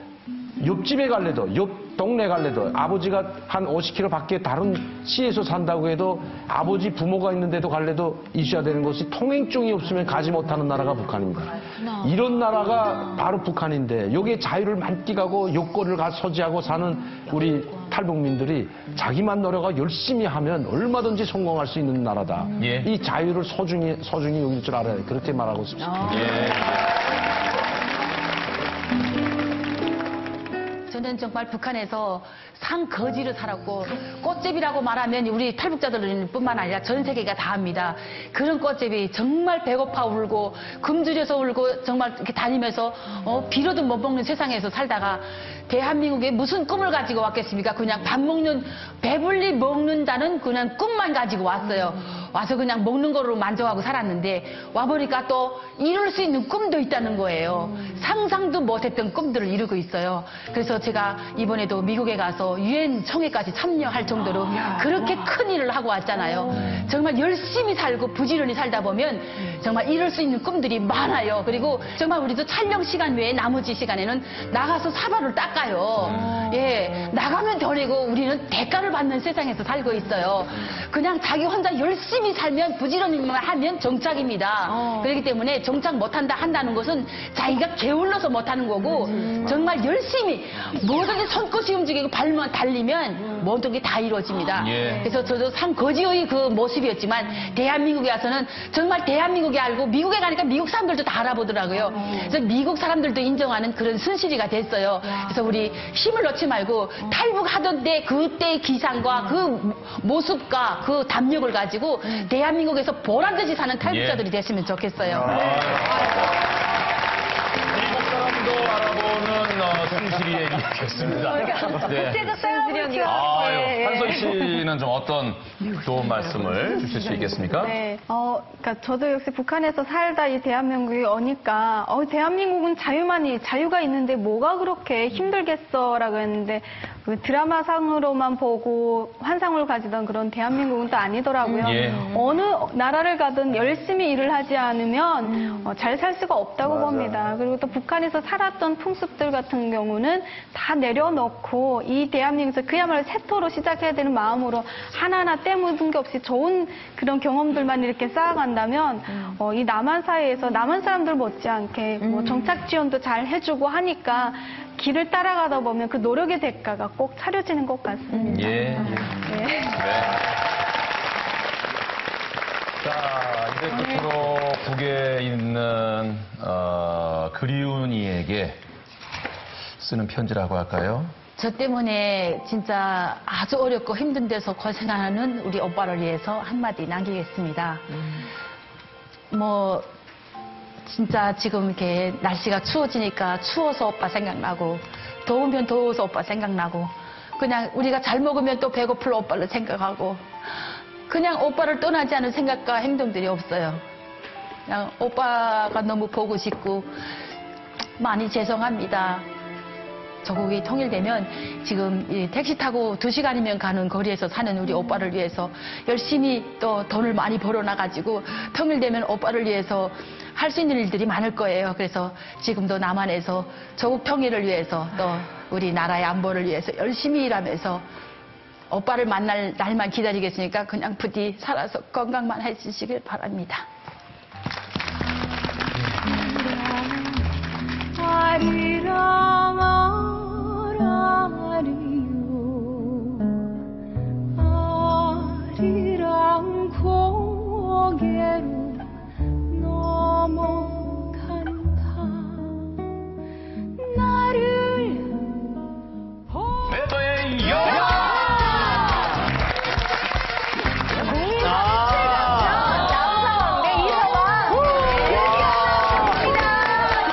Speaker 4: 옆집에 갈래도 옆 동네 갈래도 아버지가 한 50km 밖에 다른 시에서 산다고 해도 아버지 부모가 있는데도 갈래도 있어야 되는 것이 통행증이 없으면 가지 못하는 나라가 북한입니다. 이런 나라가 바로 북한인데 여기에 자유를 만끽하고 요건을 소지하고 사는 우리 탈북민들이 자기만 노력하고 열심히 하면 얼마든지 성공할 수 있는 나라다.
Speaker 1: 예.
Speaker 4: 이 자유를 소중히 여길 줄 알아야 돼. 그렇게 말하고 싶습니다.
Speaker 5: 저는 정말 북한에서 상거지로 살았고 꽃집이라고 말하면 우리 탈북자들 뿐만 아니라 전 세계가 다 합니다. 그런 꽃집이 정말 배고파 울고 굶주려서 울고 정말 이렇게 다니면서 비로도 못 먹는 세상에서 살다가 대한민국에 무슨 꿈을 가지고 왔겠습니까? 그냥 밥 먹는 배불리 먹는다는 그냥 꿈만 가지고 왔어요. 와서 그냥 먹는 거로 만족하고 살았는데 와보니까 또 이룰 수 있는 꿈도 있다는 거예요. 상상도 못했던 꿈들을 이루고 있어요. 그래서 제가 이번에도 미국에 가서 유엔 총회까지 참여할 정도로 그렇게 큰 일을 하고 왔잖아요. 정말 열심히 살고 부지런히 살다 보면 정말 이룰 수 있는 꿈들이 많아요. 그리고 정말 우리도 촬영 시간 외에 나머지 시간에는 나가서 사발을 닦아요. 예, 나가면 덜이고 우리는 대가를 받는 세상에서 살고 있어요. 그냥 자기 혼자 열심히 살면 부지런히만 하면 정착입니다. 그렇기 때문에 정착 못한다 한다는 것은 자기가 게을러서 못하는 거고 정말 열심히 뭐든지 손끝이 움직이고 발만 달리면 모든 게 다 이루어집니다. 그래서 저도 상거지의 그 모습이었지만 대한민국에 와서는 정말 대한민국이 알고 미국에 가니까 미국 사람들도 다 알아보더라고요. 그래서 미국 사람들도 인정하는 그런 순실이가 됐어요. 그래서 우리 힘을 놓지 말고 탈북하던 때 그때의 기상과 그 모습과 그 담력을 가지고 대한민국에서 보란듯이 사는 탈북자들이 됐으면 좋겠어요.
Speaker 1: 미국 사람도 알아보는 순실이의 얘기였습니다. 네. 한솔 씨는 좀 어떤 좋은 말씀을 주실 수 있겠습니까?
Speaker 2: 네. 그러니까 저도 역시 북한에서 살다 이 대한민국에 오니까 대한민국은 자유가 있는데 뭐가 그렇게 힘들겠어라고 했는데 그 드라마상으로만 보고 환상을 가지던 그런 대한민국은 또 아니더라고요. 어느 나라를 가든 열심히 일을 하지 않으면 잘 살 수가 없다고 봅니다. 그리고 또 북한에서 살았던 풍습들 같은 경우는 다 내려놓고 이 대한민국에서 그야말로 새토로 시작해야 되는 마음으로 하나하나 때묻은 게 없이 좋은 그런 경험들만 이렇게 쌓아간다면 이 남한 사회에서 남한 사람들 못지않게 정착 지원도 잘 해주고 하니까 길을 따라가다 보면 그 노력의 대가가 꼭 차려지는 것 같습니다.
Speaker 1: 네. 자, 이제 끝으로 북에 있는 그리운 이에게 쓰는 편지라고 할까요?
Speaker 5: 저 때문에 진짜 아주 어렵고 힘든 데서 고생하는 우리 오빠를 위해서 한마디 남기겠습니다. 진짜 지금 이렇게 날씨가 추워지니까 추워서 오빠 생각나고 더우면 더워서 오빠 생각나고 그냥 우리가 잘 먹으면 또 배고플 오빠를 생각하고 그냥 오빠를 떠나지 않은 생각과 행동들이 없어요. 그냥 오빠가 너무 보고 싶고 많이 죄송합니다. 조국이 통일되면 지금 이 택시 타고 2시간이면 가는 거리에서 사는 우리 오빠를 위해서 열심히 또 돈을 많이 벌어놔가지고 통일되면 오빠를 위해서 할 수 있는 일들이 많을 거예요. 그래서 지금도 남한에서 조국 통일을 위해서 또 우리 나라의 안보를 위해서 열심히 일하면서 오빠를 만날 날만 기다리겠으니까 그냥 부디 살아서 건강만 해주시길 바랍니다.
Speaker 12: 아리랑 고개로 넘어간다 나를
Speaker 1: 배도의 여행!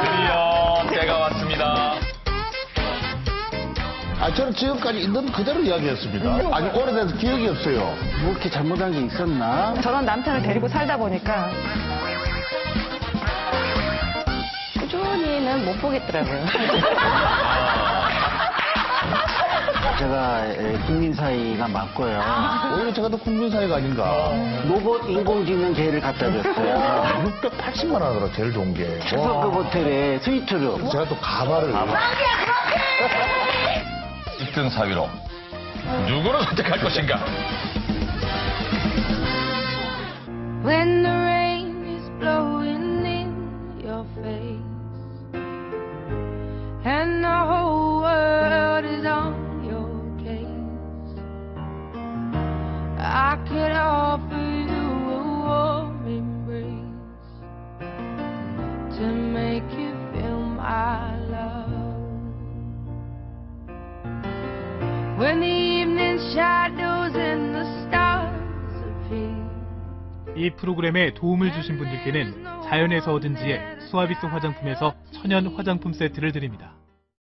Speaker 1: 드디어 때가 왔습니다.
Speaker 10: 지금까지 있는 그대로 이야기했습니다. 아니, 오래돼서 기억이 없어요.
Speaker 4: 뭐 이렇게 잘못한 게 있었나?
Speaker 2: 저런 남편을 데리고 살다 보니까 꾸준히는 못 보겠더라고요.
Speaker 4: 제가 국민사이가 맞고요.
Speaker 10: 오히려 제가 더 국민사회가 아닌가.
Speaker 4: 로봇 인공지능 개를 갖다 줬어요.
Speaker 10: 680만 원으로 제일 좋은 게.
Speaker 4: 최저급 호텔에 스위트룸.
Speaker 10: 제가 또 가발을.
Speaker 1: 1등 4위로 누구를 선택할 것인가?
Speaker 12: When the rain is blowing in your face and the whole world is on your case, I could offer you a warm embrace to make you feel my love. When the evening shadows and the stars appear,
Speaker 13: 이 프로그램에 도움을 주신 분들께는 자연에서 얻은 지혜 수아비스 화장품에서 천연 화장품 세트를 드립니다.